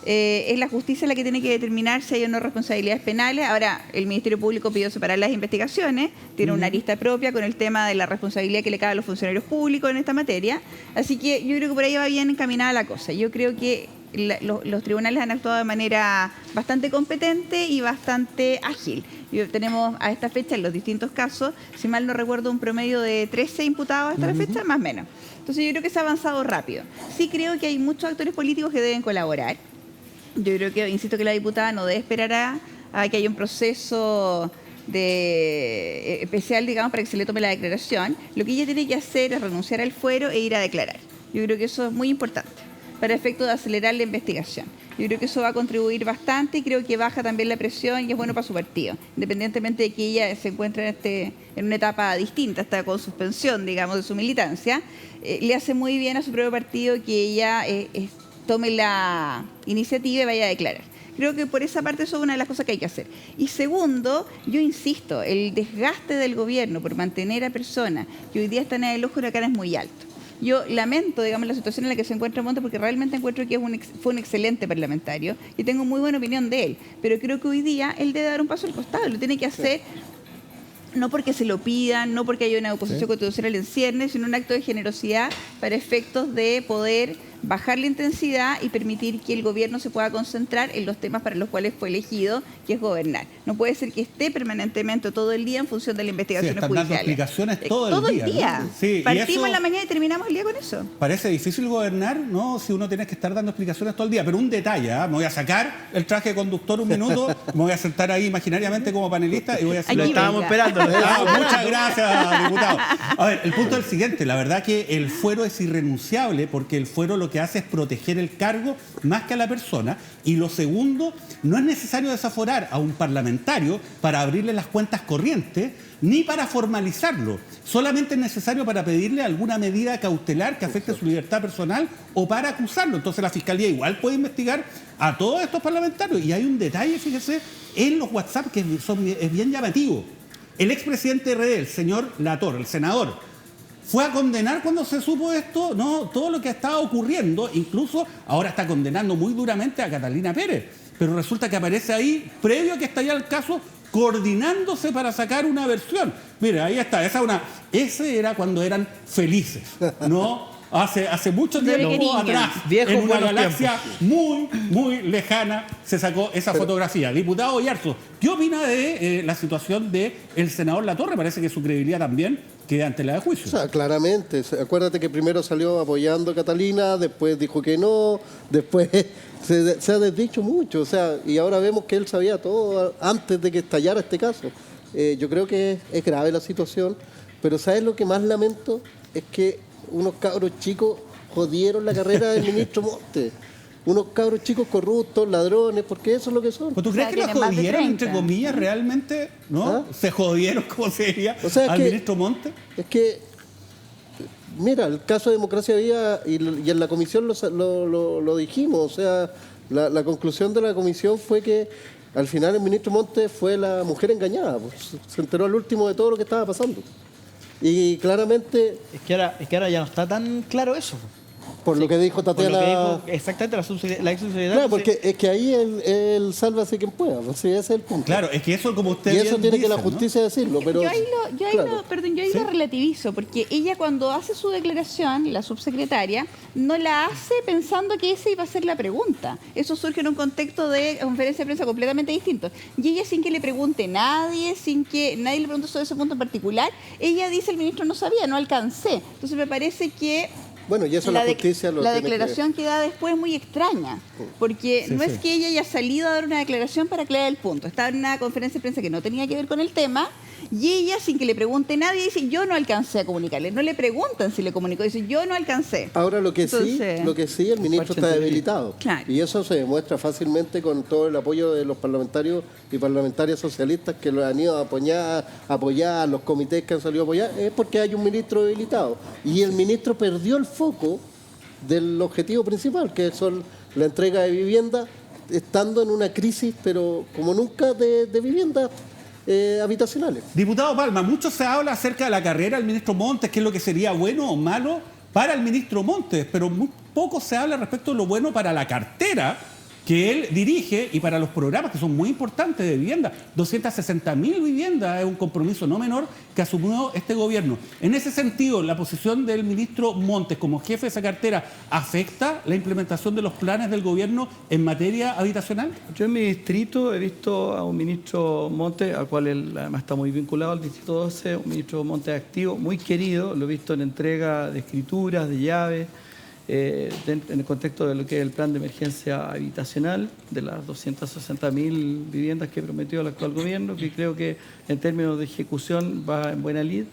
Es la justicia la que tiene que determinar si hay o no responsabilidades penales. Ahora, el Ministerio Público pidió separar las investigaciones, tiene una lista propia con el tema de la responsabilidad que le cabe a los funcionarios públicos en esta materia. Así que yo creo que por ahí va bien encaminada la cosa. Yo creo que los tribunales han actuado de manera bastante competente y bastante ágil. Tenemos a esta fecha en los distintos casos, si mal no recuerdo, un promedio de 13 imputados hasta la fecha, más o menos. Entonces yo creo que se ha avanzado rápido. Sí creo que hay muchos actores políticos que deben colaborar. Yo creo que, insisto, que la diputada no debe esperar a que haya un proceso especial, digamos, para que se le tome la declaración. Lo que ella tiene que hacer es renunciar al fuero e ir a declarar. Yo creo que eso es muy importante para efecto de acelerar la investigación. Yo creo que eso va a contribuir bastante y creo que baja también la presión y es bueno para su partido, independientemente de que ella se encuentre en una etapa distinta, hasta con suspensión, digamos, de su militancia. Le hace muy bien a su propio partido que ella tome la iniciativa y vaya a declarar. Creo que por esa parte eso es una de las cosas que hay que hacer. Y segundo, yo insisto, el desgaste del gobierno por mantener a personas que hoy día están en el ojo de huracán es muy alto. Yo lamento, digamos, la situación en la que se encuentra Montes porque realmente encuentro que fue un excelente parlamentario y tengo muy buena opinión de él. Pero creo que hoy día él debe dar un paso al costado, lo tiene que hacer no porque se lo pidan, no porque haya una oposición constitucional en ciernes, sino un acto de generosidad para efectos de poder bajar la intensidad y permitir que el gobierno se pueda concentrar en los temas para los cuales fue elegido, que es gobernar. No puede ser que esté permanentemente todo el día en función de las investigaciones judiciales. Dando explicaciones todo el día. ¿No? Sí, partimos en la mañana y terminamos el día con eso. Parece difícil gobernar, ¿no? Si uno tiene que estar dando explicaciones todo el día. Pero un detalle, me voy a sacar el traje de conductor un minuto, me voy a sentar ahí imaginariamente como panelista y voy a hacer... Lo estábamos esperando. Muchas gracias, diputado. A ver, el punto es el siguiente. La verdad que el fuero es irrenunciable porque el fuero lo que hace es proteger el cargo más que a la persona. Y lo segundo, no es necesario desaforar a un parlamentario para abrirle las cuentas corrientes ni para formalizarlo. Solamente es necesario para pedirle alguna medida cautelar que afecte su libertad personal o para acusarlo. Entonces la Fiscalía igual puede investigar a todos estos parlamentarios. Y hay un detalle, fíjese, en los WhatsApp que es bien llamativo. El expresidente de RD, el señor Latorre, el senador, fue a condenar cuando se supo esto, no, todo lo que estaba ocurriendo, incluso ahora está condenando muy duramente a Catalina Pérez, pero resulta que aparece ahí, previo a que estallara el caso, coordinándose para sacar una versión. Mire, ahí está, ese era cuando eran felices, ¿no? Hace mucho tiempo atrás, en una galaxia muy, muy lejana, se sacó esa fotografía. Diputado Yarzo, ¿qué opina de la situación del senador Latorre? Parece que su credibilidad también queda ante la de juicio. O sea, claramente. Acuérdate que primero salió apoyando a Catalina, después dijo que no, después se ha desdicho mucho. O sea, y ahora vemos que él sabía todo antes de que estallara este caso. Yo creo que es grave la situación, pero ¿sabes lo que más lamento? Es que unos cabros chicos jodieron la carrera del ministro Montes. Unos cabros chicos corruptos, ladrones, porque eso es lo que son. ¿Tú crees que lo jodieron, entre comillas, realmente? ¿No? ¿Ah? ¿Se jodieron, como se diría, al ministro Montes? Es que, mira, el caso de Democracia Viva y en la comisión lo dijimos. O sea, la conclusión de la comisión fue que Al final el ministro Montes fue la mujer engañada, pues, se enteró al último de todo lo que estaba pasando. Y claramente... Es que ahora ya no está tan claro eso. Por lo que dijo Por Tatiana... lo que dijo exactamente la ex subsecretaria. Claro, porque es que ahí él sálvase quien pueda, pues, sí, ese es el punto. Claro, es que eso como usted Y eso bien tiene que dice, la ¿no? justicia decirlo, pero... Yo ahí claro. lo relativizo, porque ella cuando hace su declaración, la subsecretaria, no la hace pensando que esa iba a ser la pregunta. Eso surge en un contexto de conferencia de prensa completamente distinto. Y ella, sin que le pregunte nadie, sin que nadie le pregunte sobre ese punto en particular, ella dice, el ministro no sabía, no alcancé. Entonces me parece que Bueno, y eso la justicia lo la tiene declaración que da después es muy extraña, porque no es que ella haya salido a dar una declaración para aclarar el punto. Estaba en una conferencia de prensa que no tenía que ver con el tema y ella, sin que le pregunte nadie, dice, yo no alcancé a comunicarle. No le preguntan si le comunicó, dice, yo no alcancé. Ahora lo que Entonces, sí, el ministro está debilitado. Claro. Y eso se demuestra fácilmente con todo el apoyo de los parlamentarios y parlamentarias socialistas que lo han ido a apoyar, los comités que han salido a apoyar, es porque hay un ministro debilitado. Y el ministro perdió el foco del objetivo principal, que son la entrega de vivienda, estando en una crisis, pero como nunca, de viviendas habitacionales. Diputado Palma, mucho se habla acerca de la carrera del ministro Montes, qué es lo que sería bueno o malo para el ministro Montes, pero muy poco se habla respecto de lo bueno para la cartera que él dirige y para los programas que son muy importantes de vivienda. 260.000 viviendas es un compromiso no menor que asumió este gobierno. En ese sentido, ¿la posición del ministro Montes como jefe de esa cartera afecta la implementación de los planes del gobierno en materia habitacional? Yo en mi distrito he visto a un ministro Montes, al cual él además está muy vinculado al distrito 12, un ministro Montes activo, muy querido, lo he visto en entrega de escrituras, de llaves, en el contexto de lo que es el plan de emergencia habitacional, de las 260.000 viviendas que prometió el actual gobierno, que creo que en términos de ejecución va en buena lid.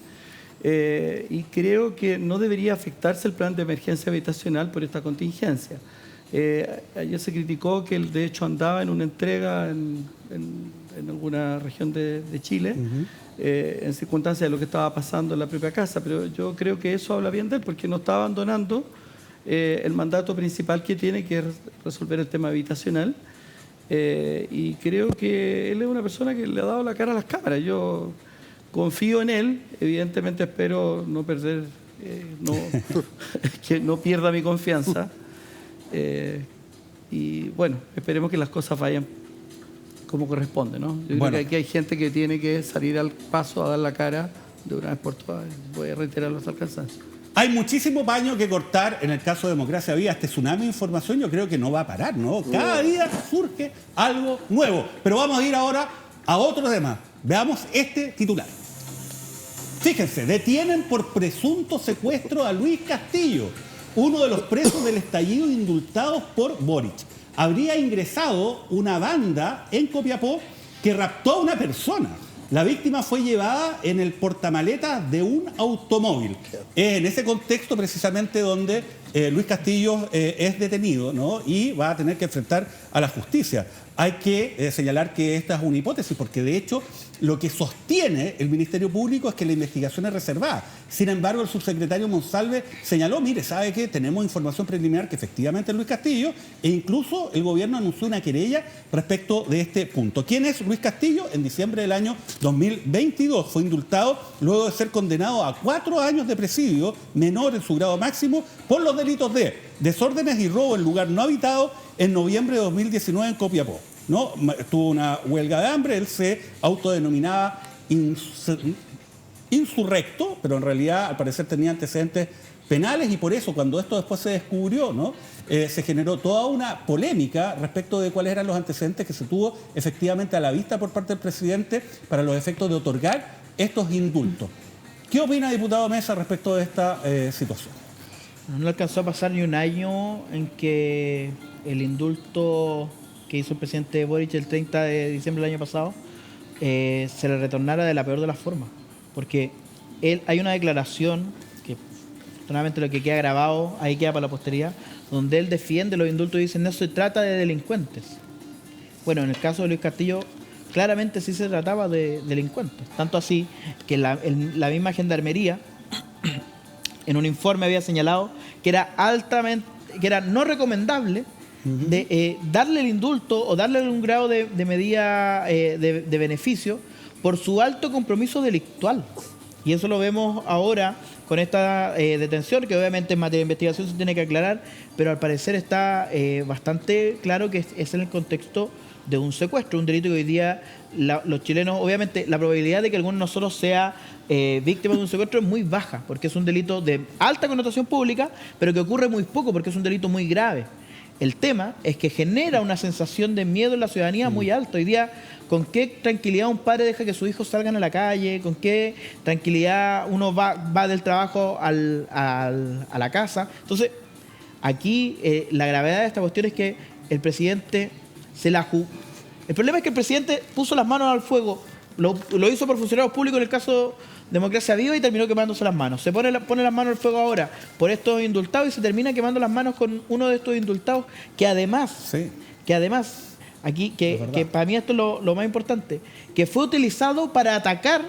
Y creo que no debería afectarse el plan de emergencia habitacional por esta contingencia. Ayer se criticó que él de hecho andaba en una entrega en alguna región de Chile, en circunstancias de lo que estaba pasando en la propia casa, pero yo creo que eso habla bien de él, porque no está abandonando el mandato principal que tiene, que es resolver el tema habitacional, y creo que él es una persona que le ha dado la cara a las cámaras. Yo confío en él, evidentemente espero no perder, que no pierda mi confianza, y bueno, esperemos que las cosas vayan como corresponde, ¿no? Yo creo que aquí hay gente que tiene que salir al paso a dar la cara de una vez por todas. Voy a reiterar los alcances. Hay muchísimo paño que cortar en el caso de Democracia Viva. Este tsunami de información yo creo que no va a parar, ¿no? Cada día surge algo nuevo. Pero vamos a ir ahora a otro tema. Veamos este titular. Fíjense, detienen por presunto secuestro a Luis Castillo, uno de los presos del estallido indultados por Boric. Habría ingresado una banda en Copiapó que raptó a una persona. La víctima fue llevada en el portamaletas de un automóvil. Es en ese contexto precisamente donde Luis Castillo es detenido, ¿no? Y va a tener que enfrentar a la justicia. Hay que señalar que esta es una hipótesis, porque de hecho lo que sostiene el Ministerio Público es que la investigación es reservada. Sin embargo, el subsecretario Monsalve señaló, mire, ¿sabe qué? Tenemos información preliminar que efectivamente es Luis Castillo, e incluso el gobierno anunció una querella respecto de este punto. ¿Quién es Luis Castillo? En diciembre del año 2022 fue indultado luego de ser condenado a 4 años de presidio menor en su grado máximo por los delitos de desórdenes y robo en lugar no habitado en noviembre de 2019 en Copiapó, ¿no? Tuvo una huelga de hambre, él se autodenominaba insurrecto, pero en realidad al parecer tenía antecedentes penales, y por eso cuando esto después se descubrió, ¿no? Se generó toda una polémica respecto de cuáles eran los antecedentes que se tuvo efectivamente a la vista por parte del presidente para los efectos de otorgar estos indultos. ¿Qué opina, diputado Mesa, respecto de esta situación? No alcanzó a pasar ni un año en que el indulto que hizo el presidente Boric el 30 de diciembre del año pasado se le retornara de la peor de las formas. Porque hay una declaración, que afortunadamente lo que queda grabado, ahí queda para la posteridad, donde él defiende los indultos y dice, no se trata de delincuentes. Bueno, en el caso de Luis Castillo, claramente sí se trataba de delincuentes. Tanto así que la misma gendarmería en un informe había señalado que era no recomendable de darle el indulto o darle un grado de medida de beneficio por su alto compromiso delictual. Y eso lo vemos ahora con esta detención, que obviamente en materia de investigación se tiene que aclarar, pero al parecer está bastante claro que es en el contexto de un secuestro, un delito que hoy día los chilenos, obviamente la probabilidad de que alguno de nosotros sea víctima de un secuestro es muy baja, porque es un delito de alta connotación pública, pero que ocurre muy poco porque es un delito muy grave. El tema es que genera una sensación de miedo en la ciudadanía muy alta. Hoy día, ¿con qué tranquilidad un padre deja que sus hijos salgan a la calle? ¿Con qué tranquilidad uno va del trabajo a la casa? Entonces, aquí la gravedad de esta cuestión es que el presidente se la jugó. El problema es que el presidente puso las manos al fuego, lo hizo por funcionarios públicos en el caso Democracia Viva y terminó quemándose las manos. Se pone las manos al fuego ahora por estos indultados y se termina quemando las manos con uno de estos indultados que además, aquí, que para mí esto es lo más importante, que fue utilizado para atacar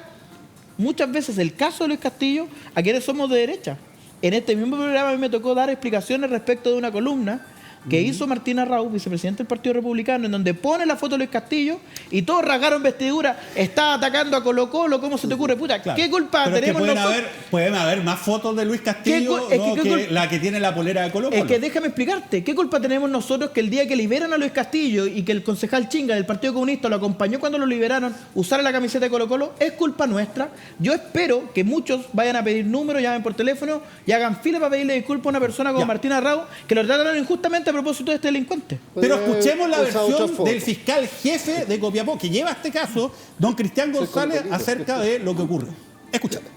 muchas veces el caso de Luis Castillo a quienes somos de derecha. En este mismo programa a mí me tocó dar explicaciones respecto de una columna que hizo Martín Arrau, vicepresidente del Partido Republicano, en donde pone la foto de Luis Castillo y todos rasgaron vestidura, está atacando a Colo Colo, ¿cómo se te ocurre? Puta, Claro. ¿qué culpa Pero tenemos nosotros? Pueden haber más fotos de Luis Castillo que la que tiene la polera de Colo Colo. Es que déjame explicarte, ¿qué culpa tenemos nosotros que el día que liberan a Luis Castillo y que el concejal Chinga del Partido Comunista lo acompañó cuando lo liberaron, usara la camiseta de Colo Colo? Es culpa nuestra. Yo espero que muchos vayan a pedir números, llamen por teléfono y hagan fila para pedirle disculpas a una persona como Martín Arrau, que lo trataron injustamente a propósito de este delincuente. Pero escuchemos la Esa otra versión foto. del fiscal jefe de Copiapó, que lleva este caso, don Cristian González, acerca de lo que ocurre. Escuchemos.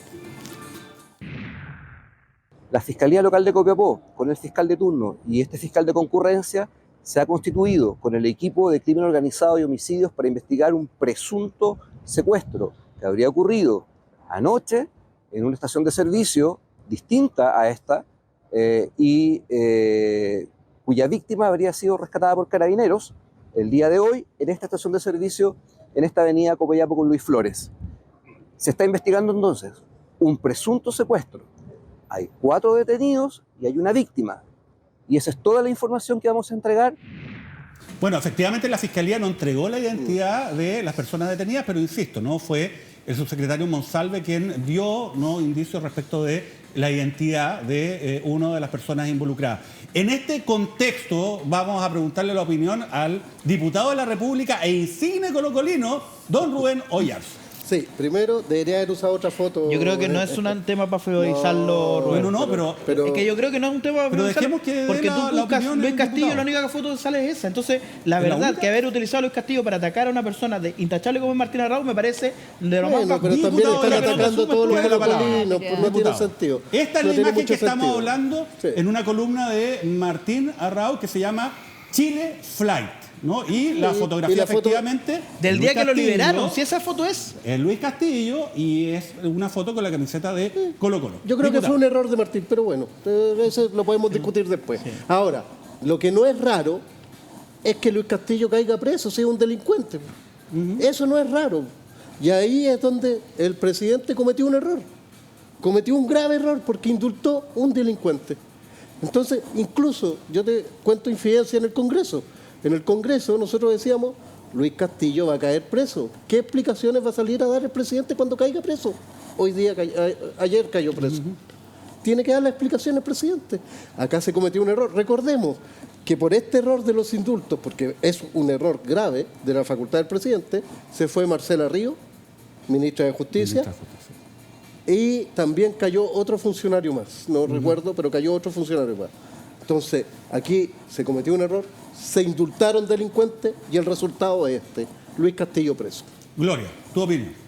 La Fiscalía Local de Copiapó, con el fiscal de turno y este fiscal de concurrencia, se ha constituido con el equipo de crimen organizado y homicidios para investigar un presunto secuestro que habría ocurrido anoche en una estación de servicio distinta a esta cuya víctima habría sido rescatada por carabineros el día de hoy en esta estación de servicio en esta avenida Copiapó con Luis Flores. Se está investigando entonces un presunto secuestro. Hay 4 detenidos y hay una víctima. Y esa es toda la información que vamos a entregar. Bueno, efectivamente la Fiscalía no entregó la identidad de las personas detenidas, pero insisto, no fue el subsecretario Monsalve quien dio indicios respecto de la identidad de una de las personas involucradas. En este contexto vamos a preguntarle la opinión al diputado de la República e insigne colocolino, don Rubén Oyarzo. Sí, primero debería haber usado otra foto. Yo creo que no es un tema para frivolizarlo, Rubén. No, pero es que yo creo que no es un tema para pero frivolizarlo, dejemos que dé porque tú la buscas opinión Luis del Castillo, diputado. la única foto que sale es esa. Entonces, la ¿Es la verdad, única? que haber utilizado a Luis Castillo para atacar a una persona intachable como es Martín Arrau me parece de lo más Bueno, bajo. pero también Diputado de están la atacando República, todos los tiene la palabra. colocolinos, pues no tiene Diputado. sentido. Esta es No la tiene imagen mucho que estamos sentido. hablando Sí. en una columna de Martín Arrau que se llama Chile Flight, ¿no? Y la fotografía y la foto- efectivamente Del Luis día que lo Castillo, liberaron, si esa foto es. es Luis Castillo y es una foto con la camiseta de Colo Colo. Yo creo que Diputado. fue un error de Martín, pero bueno, eso lo podemos discutir después. Ahora, lo que no es raro es que Luis Castillo caiga preso, sea un delincuente. Eso no es raro. Y ahí es donde el presidente cometió un error. Cometió un grave error porque indultó un delincuente. Entonces, incluso, yo te cuento infidencia en el Congreso. En el Congreso nosotros decíamos, Luis Castillo va a caer preso. ¿Qué explicaciones va a salir a dar el presidente cuando caiga preso? Ayer cayó preso. Tiene que dar la explicación el presidente. Acá se cometió un error. Recordemos que por este error de los indultos, porque es un error grave de la facultad del presidente, se fue Marcela Río, ministra de Justicia, y también cayó otro funcionario más. No recuerdo, pero cayó otro funcionario más. Entonces, aquí se cometió un error, se indultaron delincuentes y el resultado es este, Luis Castillo preso. Gloria, tu opinión.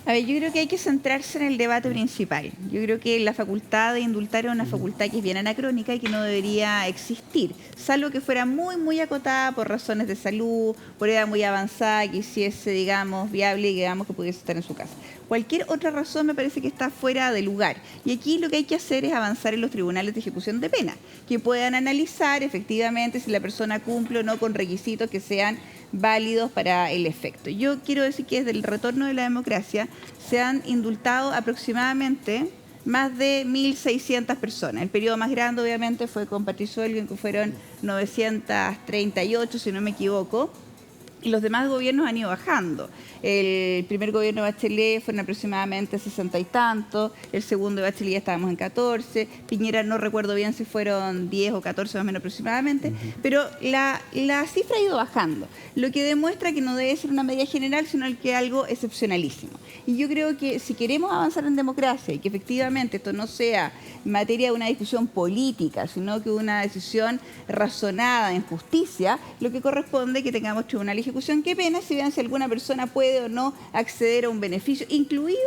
A ver, yo creo que hay que centrarse en el debate principal. Yo creo que la facultad de indultar es una facultad que es bien anacrónica y que no debería existir, salvo que fuera muy, muy acotada por razones de salud, por edad muy avanzada, que hiciese, digamos, viable y digamos que pudiese estar en su casa. Cualquier otra razón me parece que está fuera de lugar. Y aquí lo que hay que hacer es avanzar en los tribunales de ejecución de pena, que puedan analizar efectivamente si la persona cumple o no con requisitos que sean válidos para el efecto. Yo quiero decir que desde el retorno de la democracia se han indultado aproximadamente más de 1.600 personas. El periodo más grande, obviamente, fue con Patricio Elwin, que fueron 938, si no me equivoco, y los demás gobiernos han ido bajando. El primer gobierno de Bachelet fueron aproximadamente 60 y tantos, el segundo de Bachelet ya estábamos en 14, Piñera no recuerdo bien si fueron 10 o 14 más o menos aproximadamente, pero la cifra ha ido bajando, lo que demuestra que no debe ser una medida general, sino que algo excepcionalísimo. Y yo creo que si queremos avanzar en democracia y que efectivamente esto no sea materia de una discusión política, sino que una decisión razonada en justicia, lo que corresponde es que tengamos tribunal de ejecución. Qué pena si vean si alguna persona puede o no acceder a un beneficio, incluido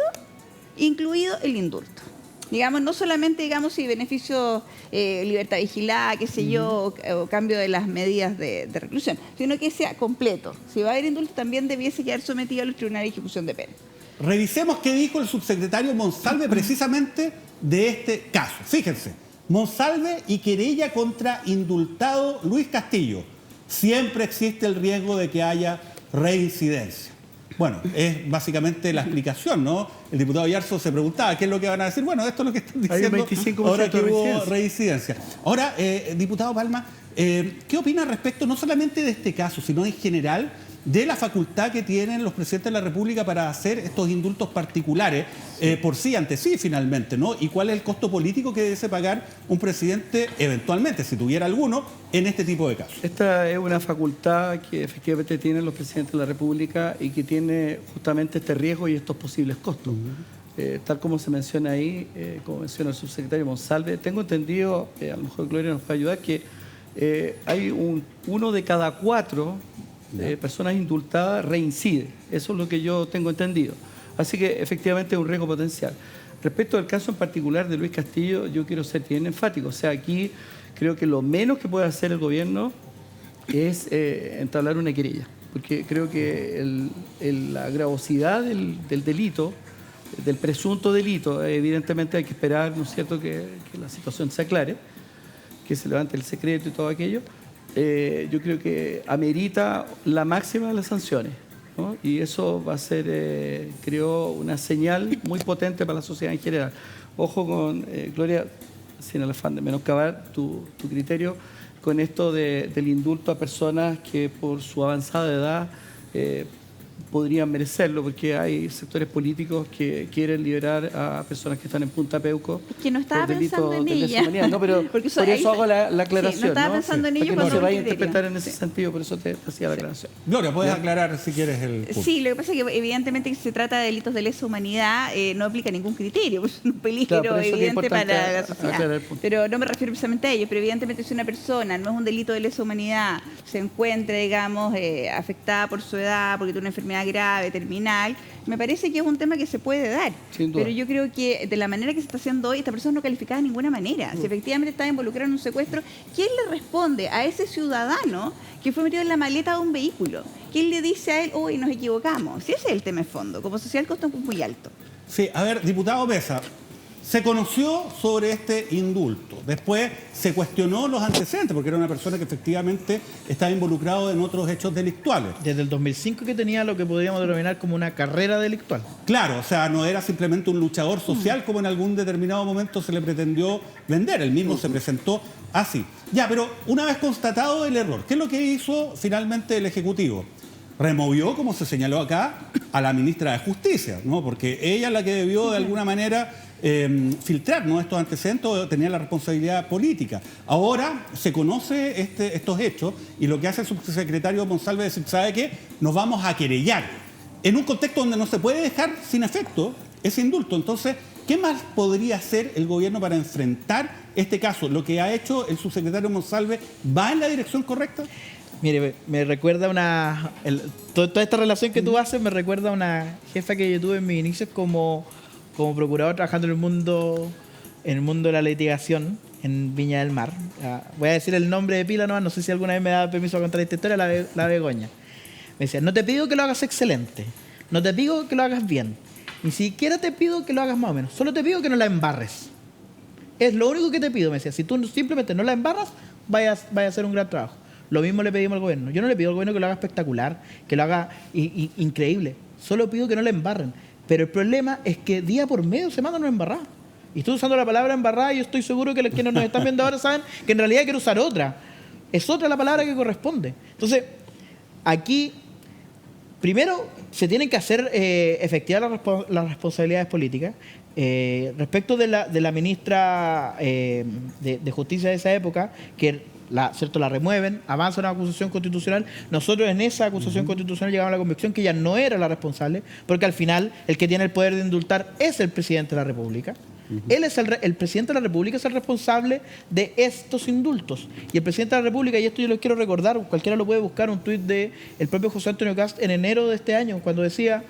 el indulto. Digamos, no solamente, digamos, si beneficio, libertad vigilada, qué sé yo, o cambio de las medidas de reclusión, sino que sea completo. Si va a haber indulto, también debiese quedar sometido a los tribunales de ejecución de pena. Revisemos qué dijo el subsecretario Monsalve precisamente de este caso. Fíjense, Monsalve y querella contra indultado Luis Castillo. Siempre existe el riesgo de que haya reincidencia. Bueno, es básicamente la explicación, ¿no? El diputado Yarzo se preguntaba qué es lo que van a decir. Bueno, esto es lo que están diciendo ahora que hubo reincidencia. Ahora, diputado Palma, ¿qué opina respecto no solamente de este caso, sino en general de la facultad que tienen los presidentes de la República para hacer estos indultos particulares por sí, ante sí, finalmente, ¿no? ¿Y cuál es el costo político que debe pagar un presidente eventualmente, si tuviera alguno, en este tipo de casos? Esta es una facultad que efectivamente tienen los presidentes de la República y que tiene justamente este riesgo y estos posibles costos. Tal como se menciona ahí, como menciona el subsecretario Monsalve, tengo entendido, a lo mejor Gloria nos puede ayudar, que hay uno de cada 4 personas indultadas reincide. Eso es lo que yo tengo entendido. Así que efectivamente es un riesgo potencial. Respecto al caso en particular de Luis Castillo, yo quiero ser bien enfático. O sea, aquí creo que lo menos que puede hacer el gobierno es entablar una querella. Porque creo que la gravosidad del delito, del presunto delito, evidentemente hay que esperar, ¿no es cierto?, que la situación se aclare, que se levante el secreto y todo aquello. Yo creo que amerita la máxima de las sanciones, ¿no? Y eso va a ser, creo, una señal muy potente para la sociedad en general. Ojo con, Gloria, sin el afán de menoscabar tu criterio, con esto del indulto a personas que por su avanzada edad podrían merecerlo, porque hay sectores políticos que quieren liberar a personas que están en Punta Peuco. Es que no estaba pensando en ella. No, pero por eso hago la aclaración. Sí, no estaba pensando en ello. Para que no se vaya a interpretar en ese sentido, por eso te hacía la aclaración. Gloria, puedes aclarar si quieres el punto. Sí, lo que pasa es que evidentemente que se trata de delitos de lesa humanidad, no aplica ningún criterio, pues es un peligro evidente para la sociedad. Pero no me refiero precisamente a ello, pero evidentemente si una persona no es un delito de lesa humanidad, se encuentra, digamos, afectada por su edad, porque tiene una enfermedad grave, terminal, me parece que es un tema que se puede dar. Sin duda. Pero yo creo que de la manera que se está haciendo hoy, esta persona no calificada de ninguna manera. Si efectivamente está involucrada en un secuestro, ¿quién le responde a ese ciudadano que fue metido en la maleta de un vehículo? ¿Quién le dice a él, hoy nos equivocamos? Si ese es el tema de fondo. Como sociedad el costo es muy alto. Sí, a ver, diputado Mesa, se conoció sobre este indulto. Después se cuestionó los antecedentes, porque era una persona que efectivamente estaba involucrado en otros hechos delictuales. Desde el 2005 que tenía lo que podríamos denominar como una carrera delictual. Claro, o sea, no era simplemente un luchador social como en algún determinado momento se le pretendió vender. Él mismo se presentó así. Ya, pero una vez constatado el error, ¿qué es lo que hizo finalmente el Ejecutivo? Removió, como se señaló acá, a la ministra de Justicia, ¿no? Porque ella es la que debió de alguna manera filtrar, ¿no?, estos antecedentes, tenía la responsabilidad política. Ahora se conoce estos hechos y lo que hace el subsecretario Monsalve es decir, ¿sabe qué? Nos vamos a querellar en un contexto donde no se puede dejar sin efecto ese indulto. Entonces, ¿qué más podría hacer el gobierno para enfrentar este caso? ¿Lo que ha hecho el subsecretario Monsalve va en la dirección correcta? Mire, me recuerda toda esta relación que tú haces me recuerda a una jefa que yo tuve en mis inicios como procurador trabajando en el mundo de la litigación en Viña del Mar. Voy a decir el nombre de pila nomás, no sé si alguna vez me da permiso a contar esta historia, la Begoña. Me decía, no te pido que lo hagas excelente, no te pido que lo hagas bien, ni siquiera te pido que lo hagas más o menos, solo te pido que no la embarres. Es lo único que te pido, me decía, si tú simplemente no la embarras, vayas a hacer un gran trabajo. Lo mismo le pedimos al gobierno. Yo no le pido al gobierno que lo haga espectacular, que lo haga increíble. Solo pido que no la embarren. Pero el problema es que día por medio se mandan una embarrada. Y estoy usando la palabra embarrada y yo estoy seguro que los que nos están viendo ahora saben que en realidad quiero usar otra. es otra la palabra que corresponde. Entonces, aquí, primero, se tienen que hacer efectivas las responsabilidades políticas. Respecto de la ministra de Justicia de esa época, que ¿cierto? La remueven, avanza una acusación constitucional. Nosotros en esa acusación constitucional llegamos a la convicción que ella no era la responsable, porque al final el que tiene el poder de indultar es el presidente de la República. Él es el presidente de la República, es el responsable de estos indultos. Y el presidente de la República, y esto yo lo quiero recordar, cualquiera lo puede buscar, un tuit del propio José Antonio Kast en enero de este año, cuando decía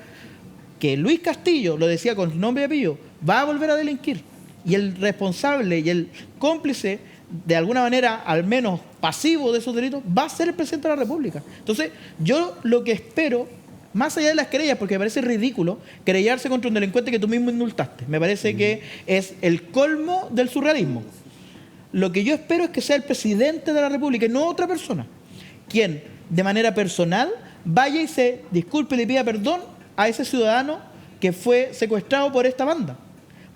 que Luis Castillo, lo decía con nombre y apellido, va a volver a delinquir. Y el responsable y el cómplice, de alguna manera, al menos pasivo de esos delitos, va a ser el presidente de la República. Entonces, yo lo que espero, más allá de las querellas, porque me parece ridículo querellarse contra un delincuente que tú mismo indultaste. Me parece que es el colmo del surrealismo. Lo que yo espero es que sea el presidente de la República y no otra persona, quien de manera personal vaya y se disculpe y le pida perdón a ese ciudadano que fue secuestrado por esta banda.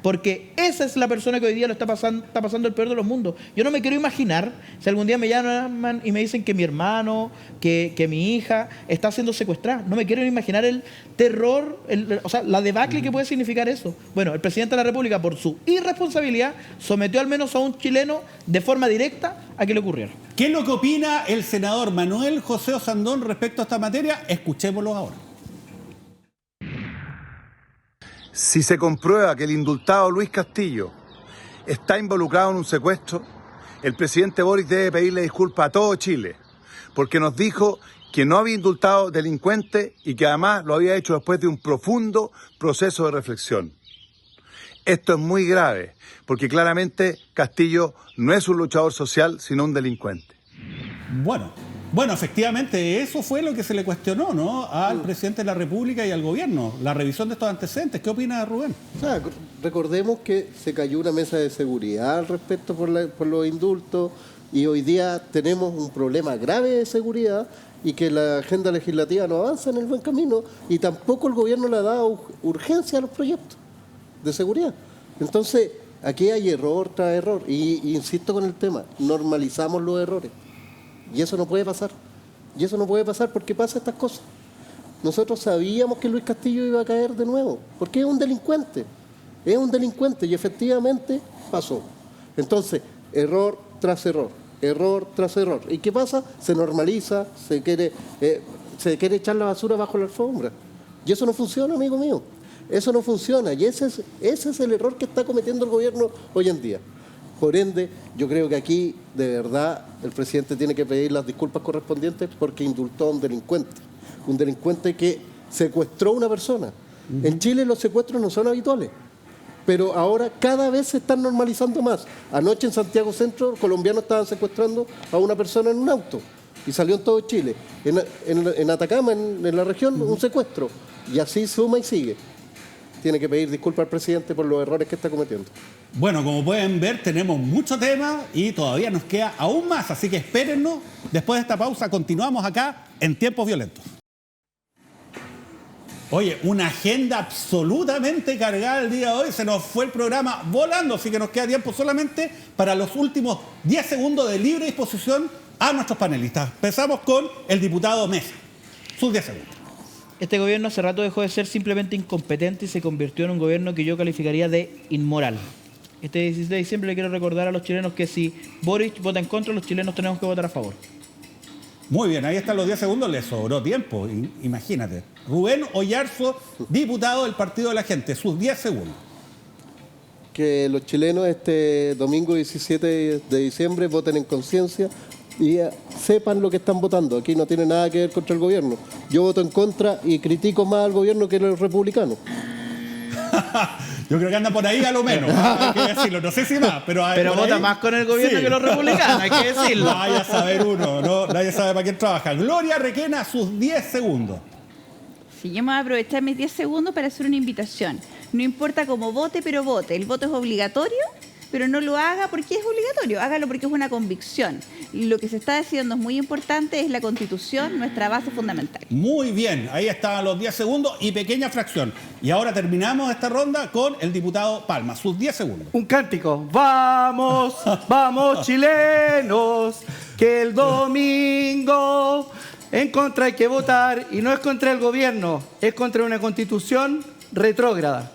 Porque esa es la persona que hoy día lo está pasando el peor de los mundos. Yo no me quiero imaginar si algún día me llaman y me dicen que mi hermano, que mi hija está siendo secuestrada. No me quiero imaginar el terror, o sea, la debacle que puede significar eso. Bueno, el presidente de la República, por su irresponsabilidad, sometió al menos a un chileno de forma directa a que le ocurriera. ¿Qué es lo que opina el senador Manuel José Osandón respecto a esta materia? Escuchémoslo ahora. Si se comprueba que el indultado Luis Castillo está involucrado en un secuestro, el presidente Boric debe pedirle disculpas a todo Chile, porque nos dijo que no había indultado delincuentes y que además lo había hecho después de un profundo proceso de reflexión. Esto es muy grave, porque claramente Castillo no es un luchador social, sino un delincuente. Bueno, efectivamente, eso fue lo que se le cuestionó, ¿no?, al presidente de la República y al gobierno, la revisión de estos antecedentes. ¿Qué opina Rubén? O sea, recordemos que se cayó una mesa de seguridad al respecto por los indultos y hoy día tenemos un problema grave de seguridad y que la agenda legislativa no avanza en el buen camino y tampoco el gobierno le ha dado urgencia a los proyectos de seguridad. Entonces, aquí hay error tras error y insisto con el tema, normalizamos los errores. Y eso no puede pasar. Y eso no puede pasar porque pasa estas cosas. Nosotros sabíamos que Luis Castillo iba a caer de nuevo, porque es un delincuente. Es un delincuente y efectivamente pasó. Entonces, error tras error, error tras error. ¿Y qué pasa? Se normaliza, se quiere echar la basura bajo la alfombra. Y eso no funciona, amigo mío. Eso no funciona. Y ese es el error que está cometiendo el gobierno hoy en día. Por ende, yo creo que aquí, de verdad, el presidente tiene que pedir las disculpas correspondientes porque indultó a un delincuente que secuestró a una persona. En Chile los secuestros no son habituales, pero ahora cada vez se están normalizando más. Anoche en Santiago Centro, colombianos estaban secuestrando a una persona en un auto y salió en todo Chile. En Atacama, en la región, un secuestro. Y así suma y sigue. Tiene que pedir disculpas al presidente por los errores que está cometiendo. Bueno, como pueden ver, tenemos mucho tema y todavía nos queda aún más, así que espérennos. Después de esta pausa continuamos acá en Tiempos Violentos. Oye, una agenda absolutamente cargada el día de hoy. Se nos fue el programa volando, así que nos queda tiempo solamente para los últimos 10 segundos de libre disposición a nuestros panelistas. Empezamos con el diputado Mesa. Sus 10 segundos. Este gobierno hace rato dejó de ser simplemente incompetente y se convirtió en un gobierno que yo calificaría de inmoral. Este 16 de diciembre le quiero recordar a los chilenos que si Boric vota en contra, los chilenos tenemos que votar a favor. Muy bien, ahí están los 10 segundos, le sobró tiempo, imagínate. Rubén Oyarzo, diputado del Partido de la Gente, sus 10 segundos. Que los chilenos este domingo 17 de diciembre voten en conciencia y sepan lo que están votando. Aquí no tiene nada que ver contra el gobierno. Yo voto en contra y critico más al gobierno que a los republicanos. Yo creo que anda por ahí a lo menos, hay que decirlo, no sé si más, pero vota ahí, más con el gobierno que los republicanos, hay que decirlo. Vaya a saber uno, ¿no? Nadie sabe para quién trabaja. Gloria Requena, sus 10 segundos. Sí, yo me voy a aprovechar mis 10 segundos para hacer una invitación. No importa cómo vote, pero vote. El voto es obligatorio pero no lo haga porque es obligatorio, hágalo porque es una convicción. Lo que se está diciendo es muy importante, es la Constitución, nuestra base fundamental. Muy bien, ahí estaban los 10 segundos y pequeña fracción. Y ahora terminamos esta ronda con el diputado Palma, sus 10 segundos. Un cántico. Vamos, vamos chilenos, que el domingo en contra hay que votar, y no es contra el gobierno, es contra una constitución retrógrada.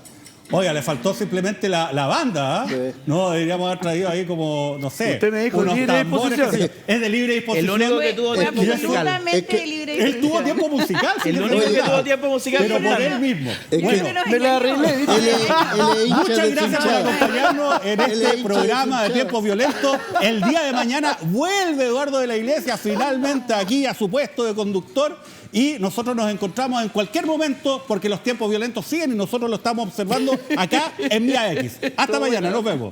Oiga, le faltó simplemente la banda, ¿ah? Sí. No, deberíamos haber traído ahí como, no sé, Usted me dijo unos libre tambores, disposición. qué sé yo. Es de libre disposición. El único que tuvo Fue tiempo musical. absolutamente Es que libre Él tuvo disposición. tiempo musical. El señor único que Fernández. tuvo tiempo musical Pero fue por él Fernando. mismo. Es que- Bueno, Me la arreglé, ¿viste? Él es hincha muchas de gracias por Chinchado. acompañarnos en Él es este hincha de programa de Chinchado. Tiempos Violentos. El día de mañana vuelve Eduardo de la Iglesia finalmente aquí a su puesto de conductor y nosotros nos encontramos en cualquier momento porque los tiempos violentos siguen y nosotros lo estamos observando acá en Vía X. Hasta mañana, nos vemos.